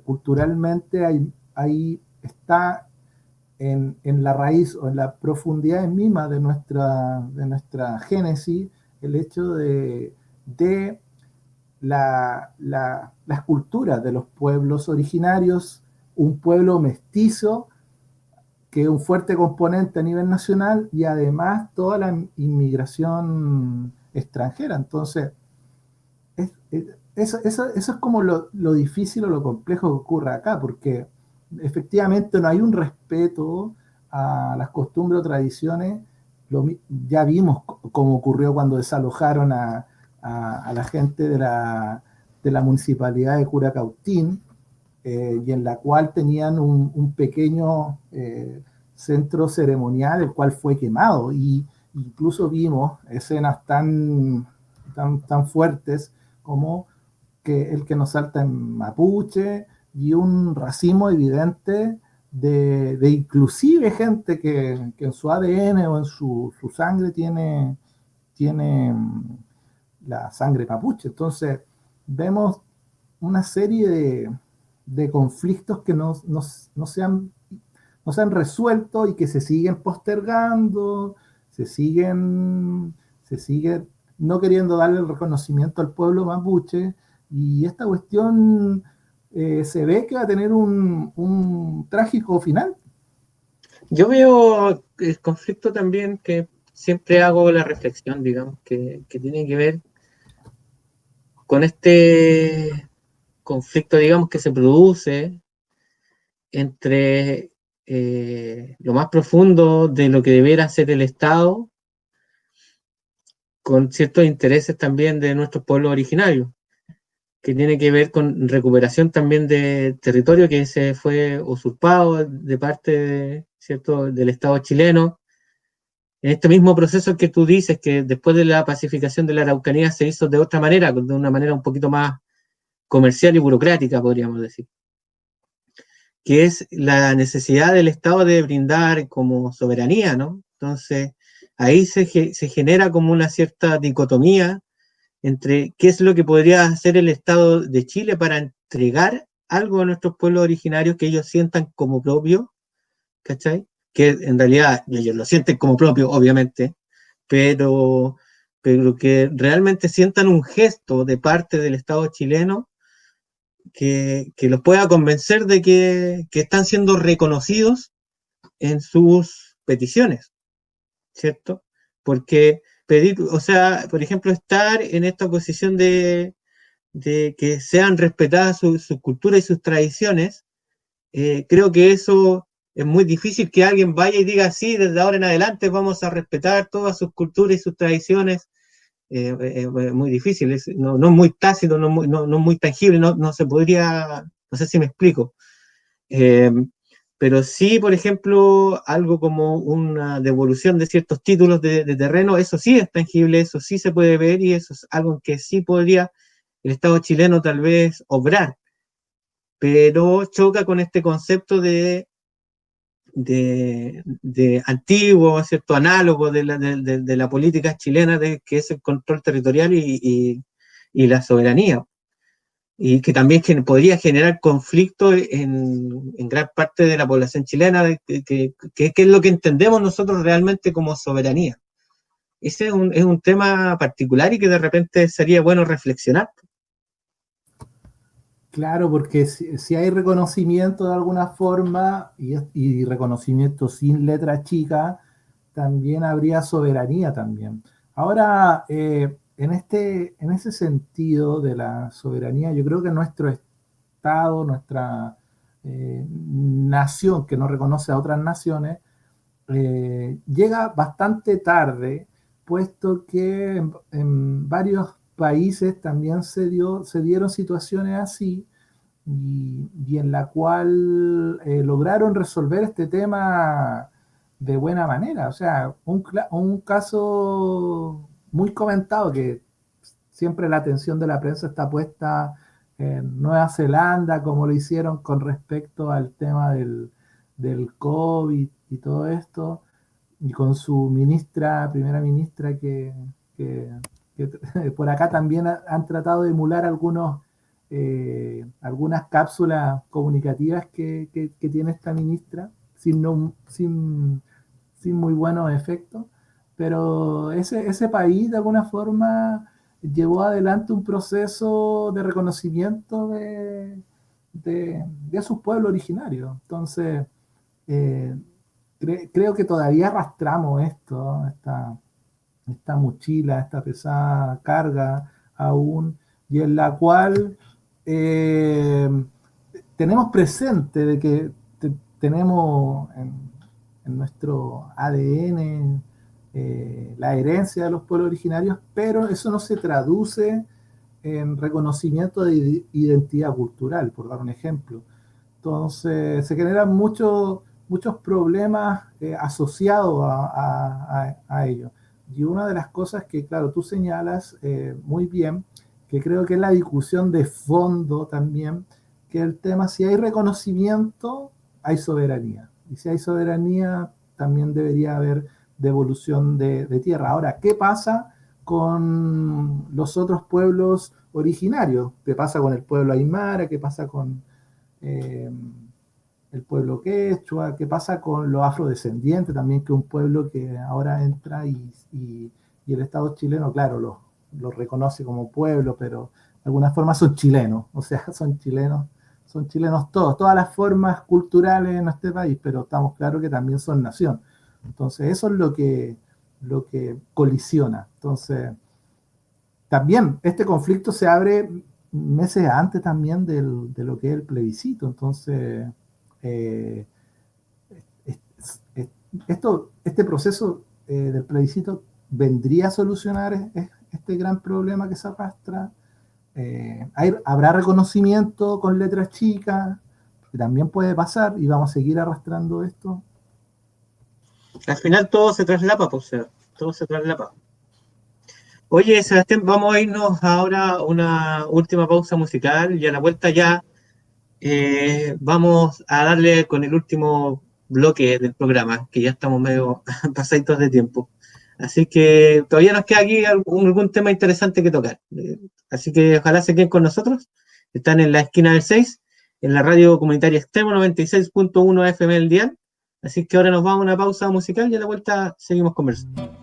culturalmente ahí está en la raíz o en la profundidad misma de nuestra génesis el hecho de las culturas de los pueblos originarios, un pueblo mestizo que es un fuerte componente a nivel nacional y además toda la inmigración extranjera. Entonces, eso es como lo difícil o lo complejo que ocurre acá, porque efectivamente no hay un respeto a las costumbres o tradiciones. Ya vimos cómo ocurrió cuando desalojaron a la gente de la municipalidad de Curacautín, y en la cual tenían un pequeño centro ceremonial, el cual fue quemado. Y incluso vimos escenas tan fuertes como que el que nos salta en mapuche y un racismo evidente de inclusive gente que en su ADN o en su sangre tiene la sangre mapuche. Entonces vemos una serie de conflictos que no se han resuelto y que se siguen postergando, se sigue no queriendo darle el reconocimiento al pueblo mapuche, y esta cuestión se ve que va a tener un trágico final. Yo veo el conflicto también que siempre hago la reflexión, digamos, que tiene que ver con este conflicto, digamos, que se produce entre lo más profundo de lo que debiera ser el Estado con ciertos intereses también de nuestros pueblos originarios, que tiene que ver con recuperación también de territorio que se fue usurpado de parte ¿cierto?, del Estado chileno. En este mismo proceso que tú dices, que después de la pacificación de la Araucanía se hizo de otra manera, de una manera un poquito más comercial y burocrática, podríamos decir, que es la necesidad del Estado de brindar como soberanía, ¿no? Entonces, ahí se genera como una cierta dicotomía entre qué es lo que podría hacer el Estado de Chile para entregar algo a nuestros pueblos originarios que ellos sientan como propio, ¿cachai? Que en realidad ellos lo sienten como propio, obviamente, pero, pero que realmente sientan un gesto de parte del Estado chileno que los pueda convencer de que están siendo reconocidos en sus peticiones, ¿cierto? Porque pedir, o sea, por ejemplo, estar en esta posición de que sean respetadas su cultura y sus tradiciones, creo que eso es muy difícil que alguien vaya y diga, sí, desde ahora en adelante vamos a respetar todas sus culturas y sus tradiciones. Muy difícil, no es muy tácito, no es muy tangible, no se podría, no sé si me explico. Eh, pero sí, por ejemplo, algo como una devolución de ciertos títulos de terreno, eso sí es tangible, eso sí se puede ver y eso es algo que sí podría el Estado chileno tal vez obrar, pero choca con este concepto de antiguo, ¿cierto? Análogo de la política chilena, que es el control territorial y la soberanía. Y que también podría generar conflicto en gran parte de la población chilena, que es lo que entendemos nosotros realmente como soberanía. Ese es un tema particular y que de repente sería bueno reflexionar. Claro, porque si hay reconocimiento de alguna forma y reconocimiento sin letra chica, también habría soberanía también. Ahora, en ese sentido de la soberanía, yo creo que nuestro Estado, nuestra nación que no reconoce a otras naciones, llega bastante tarde, puesto que en varios países también se dieron situaciones así y en la cual lograron resolver este tema de buena manera. O sea, un caso muy comentado que siempre la atención de la prensa está puesta en Nueva Zelanda, como lo hicieron con respecto al tema del COVID y todo esto, y con su primera ministra que por acá también han tratado de emular algunas cápsulas comunicativas que tiene esta ministra, sin muy buenos efectos, pero ese país de alguna forma llevó adelante un proceso de reconocimiento de sus pueblos originarios. Entonces, eh, creo que todavía arrastramos esta mochila, esta pesada carga aún, y en la cual eh, tenemos presente de que tenemos en nuestro ADN la herencia de los pueblos originarios, pero eso no se traduce en reconocimiento de identidad cultural, por dar un ejemplo. Entonces se generan muchos problemas asociados a ello. Y una de las cosas que, claro, tú señalas muy bien, que creo que es la discusión de fondo también, que el tema, si hay reconocimiento, hay soberanía. Y si hay soberanía, también debería haber devolución de tierra. Ahora, ¿qué pasa con los otros pueblos originarios? ¿Qué pasa con el pueblo aymara? ¿Qué pasa con eh, el pueblo quechua? ¿Qué pasa con los afrodescendientes también, que es un pueblo que ahora entra y el Estado chileno, claro, lo reconoce como pueblo, pero de alguna forma son chilenos, o sea, son chilenos todas las formas culturales en este país, pero estamos claros que también son nación. Entonces, eso es lo que colisiona. Entonces, también este conflicto se abre meses antes también de lo que es el plebiscito. Entonces, eh, este proceso del plebiscito vendría a solucionar este gran problema que se arrastra. Habrá reconocimiento con letras chicas, que también puede pasar, y vamos a seguir arrastrando esto. Al final todo se traslapa, pues, todo se traslapa. Oye, Sebastián, vamos a irnos ahora a una última pausa musical y a la vuelta ya vamos a darle con el último bloque del programa, que ya estamos medio pasaditos de tiempo. Así que todavía nos queda aquí algún tema interesante que tocar. Así que ojalá se queden con nosotros. Están en la esquina del 6, en la radio comunitaria Extremo 96.1 FM del dial. Así que ahora nos vamos a una pausa musical y a la vuelta seguimos conversando.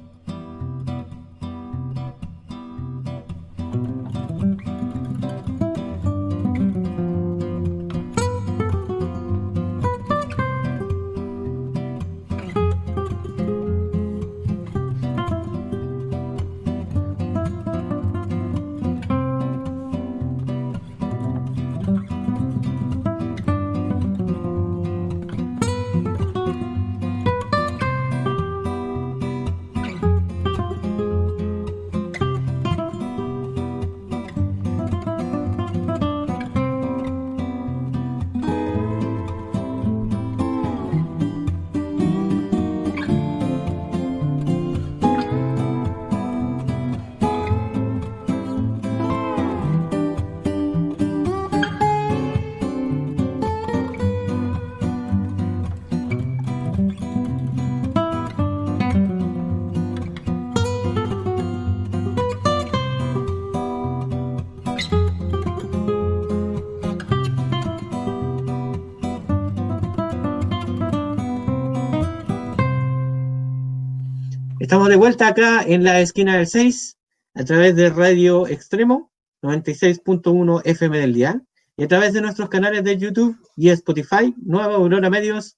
Estamos de vuelta acá en la esquina del 6, a través de Radio Extremo, 96.1 FM del dial, y a través de nuestros canales de YouTube y Spotify, Nueva Aurora Medios,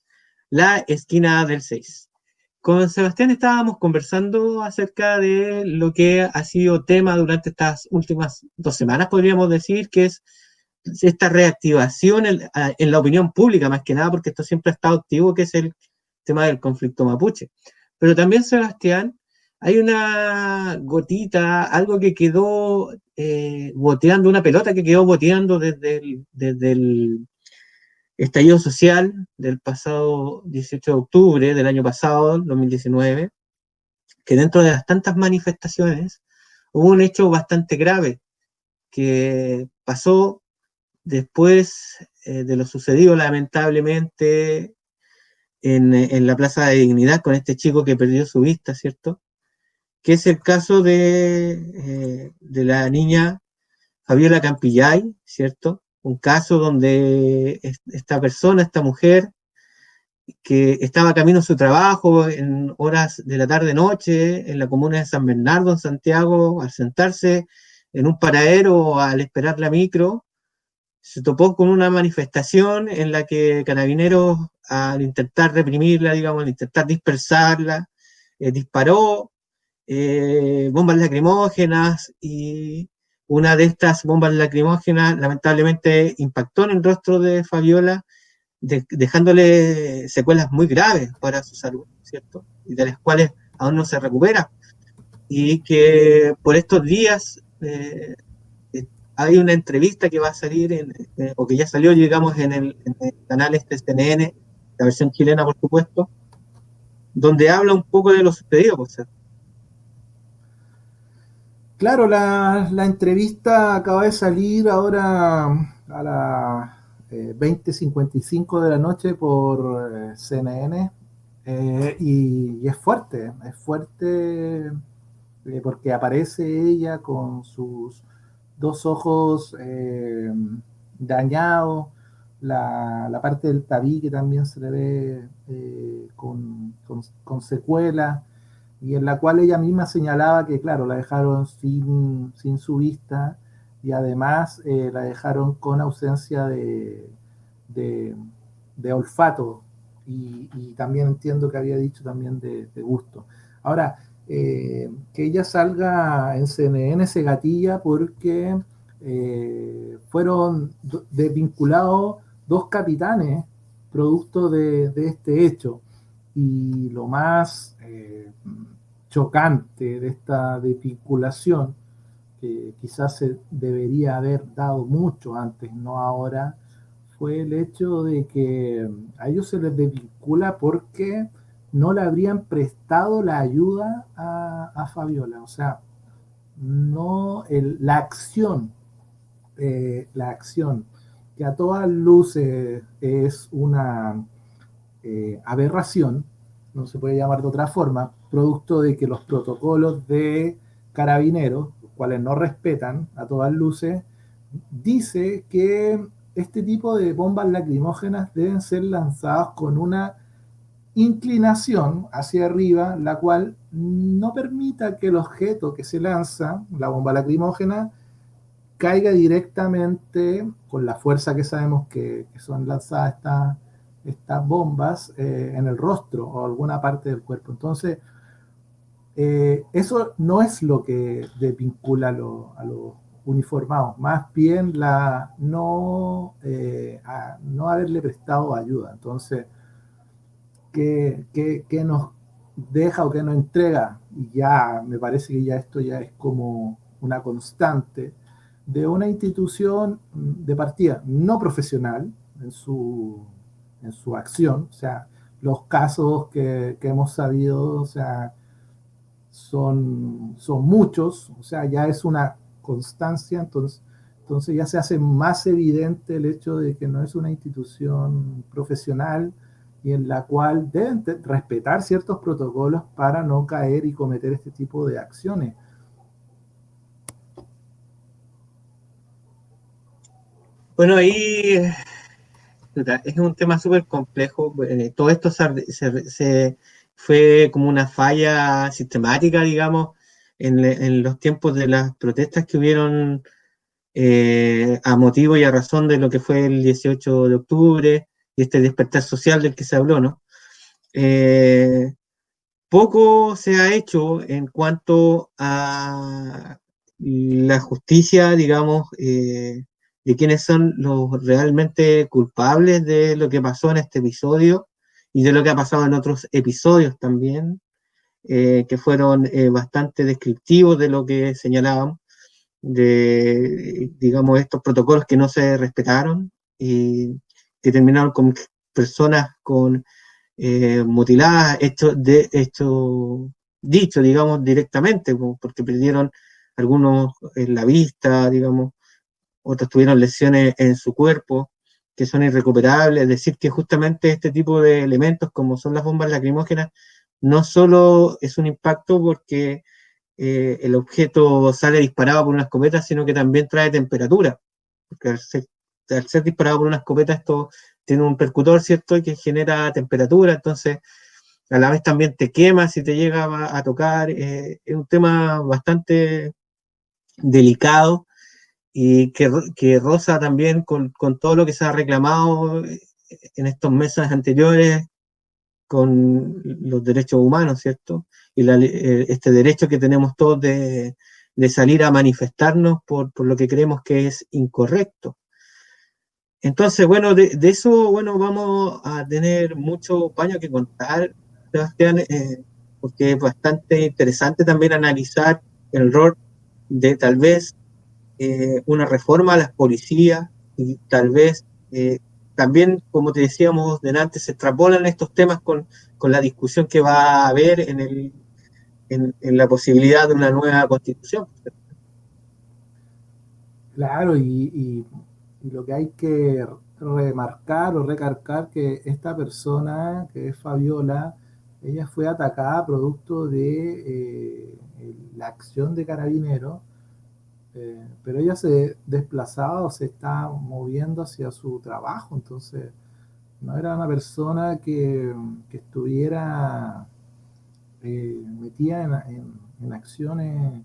la esquina del 6. Con Sebastián estábamos conversando acerca de lo que ha sido tema durante estas últimas 2 semanas, podríamos decir, que es esta reactivación en la opinión pública, más que nada, porque esto siempre ha estado activo, que es el tema del conflicto mapuche. Pero también, Sebastián, hay una gotita, algo que quedó boteando, una pelota que quedó boteando desde el estallido social del pasado 18 de octubre del año pasado, 2019, que dentro de las tantas manifestaciones hubo un hecho bastante grave que pasó después de lo sucedido lamentablemente en la Plaza de Dignidad con este chico que perdió su vista, ¿cierto? Que es el caso de la niña Fabiola Campillay, ¿cierto? Un caso donde esta mujer, que estaba camino a su trabajo en horas de la tarde-noche en la comuna de San Bernardo, en Santiago, al sentarse en un paradero al esperar la micro, se topó con una manifestación en la que Carabineros, al intentar reprimirla, digamos, al intentar dispersarla, disparó bombas lacrimógenas, y una de estas bombas lacrimógenas lamentablemente impactó en el rostro de Fabiola, dejándole secuelas muy graves para su salud, ¿cierto? Y de las cuales aún no se recupera. Y que por estos días hay una entrevista que va a salir, o que ya salió, digamos, en el canal CNN, la versión chilena, por supuesto, donde habla un poco de lo sucedido, por ser. Claro, la entrevista acaba de salir ahora a las 20:55 de la noche por CNN, y es fuerte porque aparece ella con sus 2 ojos dañados, la parte del tabique también se le ve con secuelas, y en la cual ella misma señalaba que, claro, la dejaron sin su vista, y además la dejaron con ausencia de olfato, y también entiendo que había dicho también de gusto. Ahora, que ella salga en CNN se gatilla porque fueron desvinculados 2 capitanes producto de este hecho. Y lo más chocante de esta desvinculación, que quizás se debería haber dado mucho antes, no ahora, fue el hecho de que a ellos se les desvincula porque no le habrían prestado la ayuda a Fabiola. O sea, no la acción, que a todas luces es una aberración, no se puede llamar de otra forma, producto de que los protocolos de carabineros, los cuales no respetan a todas luces, dice que este tipo de bombas lacrimógenas deben ser lanzadas con una inclinación hacia arriba, la cual no permita que el objeto que se lanza, la bomba lacrimógena, caiga directamente con la fuerza que sabemos que son lanzadas estas bombas en el rostro o alguna parte del cuerpo. Entonces, eso no es lo que desvincula a los uniformados, más bien no haberle prestado ayuda. Entonces, ¿qué nos deja o qué nos entrega? Y ya me parece que ya esto ya es como una constante de una institución de partida no profesional en su acción. O sea, los casos que hemos sabido, o sea, son muchos, o sea, ya es una constancia, entonces ya se hace más evidente el hecho de que no es una institución profesional y en la cual deben respetar ciertos protocolos para no caer y cometer este tipo de acciones. Bueno, ahí es un tema súper complejo. Todo esto fue como una falla sistemática, digamos, en los tiempos de las protestas que hubieron a motivo y a razón de lo que fue el 18 de octubre y este despertar social del que se habló, ¿no? Eh, Poco se ha hecho en cuanto a la justicia, digamos, de quiénes son los realmente culpables de lo que pasó en este episodio y de lo que ha pasado en otros episodios también, que fueron bastante descriptivos de lo que señalábamos, de, digamos, estos protocolos que no se respetaron y que terminaron con personas con mutiladas, dicho, digamos, directamente, porque perdieron algunos en la vista, digamos, otros tuvieron lesiones en su cuerpo que son irrecuperables, es decir, que justamente este tipo de elementos como son las bombas lacrimógenas no solo es un impacto porque el objeto sale disparado por una escopeta, sino que también trae temperatura, porque al ser disparado por una escopeta esto tiene un percutor, ¿cierto?, y que genera temperatura, entonces a la vez también te quema si te llega a tocar, es un tema bastante delicado y que roza también con todo lo que se ha reclamado en estos meses anteriores con los derechos humanos, ¿cierto? Y este derecho que tenemos todos de salir a manifestarnos por lo que creemos que es incorrecto. Entonces, bueno, de eso, bueno, vamos a tener mucho paño que contar, Sebastián, porque es bastante interesante también analizar el rol de tal vez una reforma a las policías y tal vez también, como te decíamos delante, se extrapolan estos temas con la discusión que va a haber en la posibilidad de una nueva constitución. Claro, y lo que hay que remarcar o recalcar que esta persona, que es Fabiola, ella fue atacada producto de la acción de Carabineros, pero ella se desplazaba o se estaba moviendo hacia su trabajo, entonces no era una persona que estuviera metida en acciones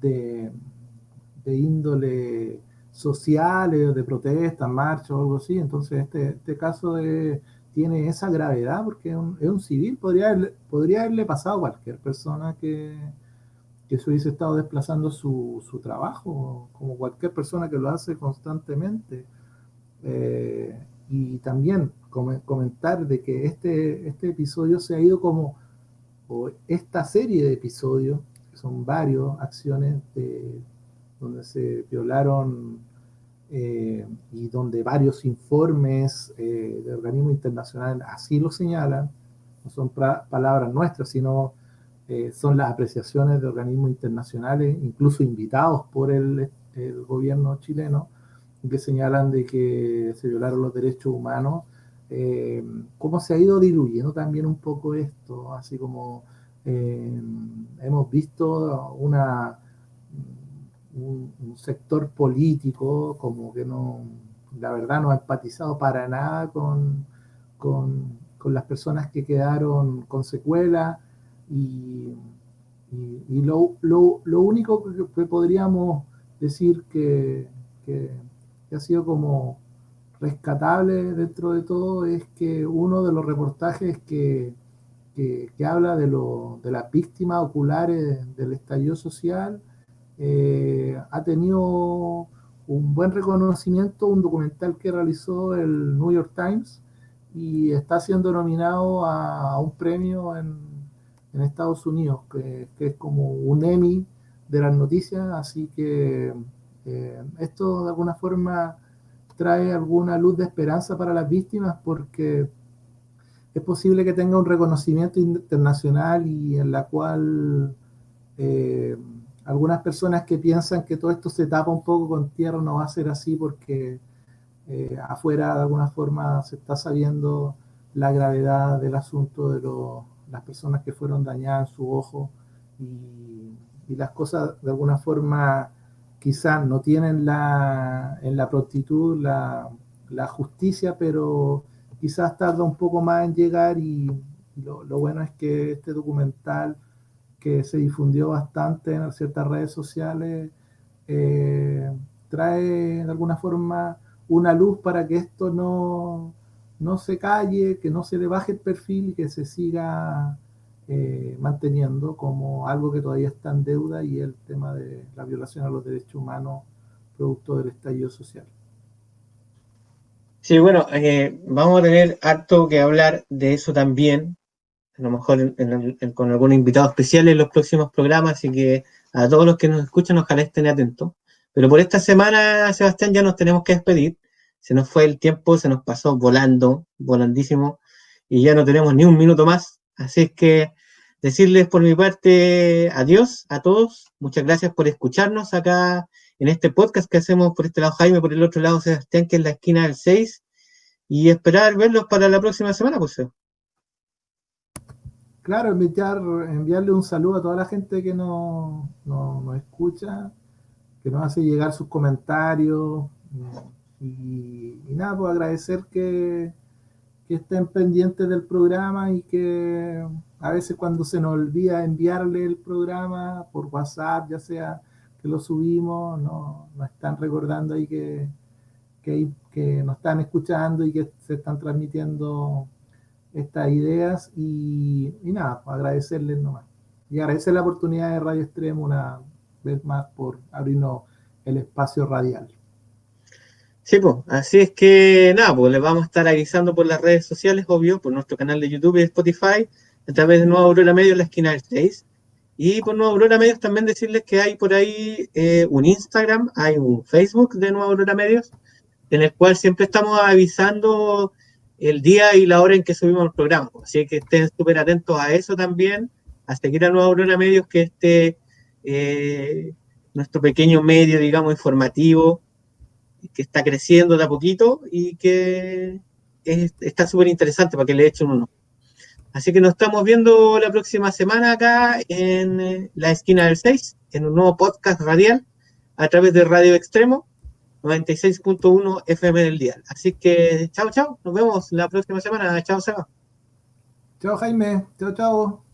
de, de índole sociales, de protestas, marchas o algo así. Entonces este caso tiene esa gravedad porque es un civil, podría haberle pasado a cualquier persona que se hubiese estado desplazando su trabajo, como cualquier persona que lo hace constantemente. Y también comentar de que este episodio se ha ido como o esta serie de episodios, que son varias acciones donde se violaron y donde varios informes de organismos internacionales así lo señalan, no son palabras nuestras, sino son las apreciaciones de organismos internacionales, incluso invitados por el gobierno chileno, que señalan de que se violaron los derechos humanos. Cómo se ha ido diluyendo también un poco esto, así como hemos visto un sector político como que no, la verdad no ha empatizado para nada con las personas que quedaron con secuelas y lo único que podríamos decir que ha sido como rescatable dentro de todo es que uno de los reportajes que habla de las víctimas oculares del estallido social ha tenido un buen reconocimiento, un documental que realizó el New York Times y está siendo nominado a un premio en Estados Unidos, que es como un Emmy de las noticias, así que esto de alguna forma trae alguna luz de esperanza para las víctimas porque es posible que tenga un reconocimiento internacional y en la cual algunas personas que piensan que todo esto se tapa un poco con tierra no va a ser así porque afuera de alguna forma se está sabiendo la gravedad del asunto de las personas que fueron dañadas en su ojo y las cosas de alguna forma quizás no tienen en la prontitud la justicia, pero quizás tarda un poco más en llegar y lo bueno es que este documental que se difundió bastante en ciertas redes sociales trae de alguna forma una luz para que esto no se calle, que no se le baje el perfil y que se siga manteniendo como algo que todavía está en deuda y el tema de la violación a los derechos humanos producto del estallido social. Sí, bueno, vamos a tener harto que hablar de eso también, a lo mejor con algún invitado especial en los próximos programas, así que a todos los que nos escuchan, ojalá estén atentos. Pero por esta semana, Sebastián, ya nos tenemos que despedir. Se nos fue el tiempo, se nos pasó volando, volandísimo, y ya no tenemos ni un minuto más. Así es que decirles por mi parte adiós a todos. Muchas gracias por escucharnos acá en este podcast que hacemos por este lado Jaime, por el otro lado Sebastián, que es la esquina del 6, y esperar verlos para la próxima semana, pues. Claro, enviarle un saludo a toda la gente que nos escucha, que nos hace llegar sus comentarios y nada, pues agradecer que estén pendientes del programa y que a veces cuando se nos olvida enviarle el programa por WhatsApp, ya sea que lo subimos, nos están recordando ahí que nos están escuchando y que se están transmitiendo estas ideas y nada, pues agradecerles nomás. Y agradecer la oportunidad de Radio Extremo una vez más por abrirnos el espacio radial. Sí, pues, así es que nada, pues les vamos a estar avisando por las redes sociales, obvio, por nuestro canal de YouTube y de Spotify, a través de Nueva Aurora Medios, la esquina del 6. Y por Nueva Aurora Medios también decirles que hay por ahí un Instagram, hay un Facebook de Nueva Aurora Medios, en el cual siempre estamos avisando el día y la hora en que subimos el programa. Así que estén súper atentos a eso también, a seguir a Nueva Aurora Medios, que nuestro pequeño medio, digamos, informativo, que está creciendo de a poquito y que está súper interesante para que le echen uno. Así que nos estamos viendo la próxima semana acá en la esquina del 6, en un nuevo podcast radial a través de Radio Extremo 96.1 FM del dial. Así que chao, chao, nos vemos la próxima semana. Chao, Seba. Chao Jaime, chao.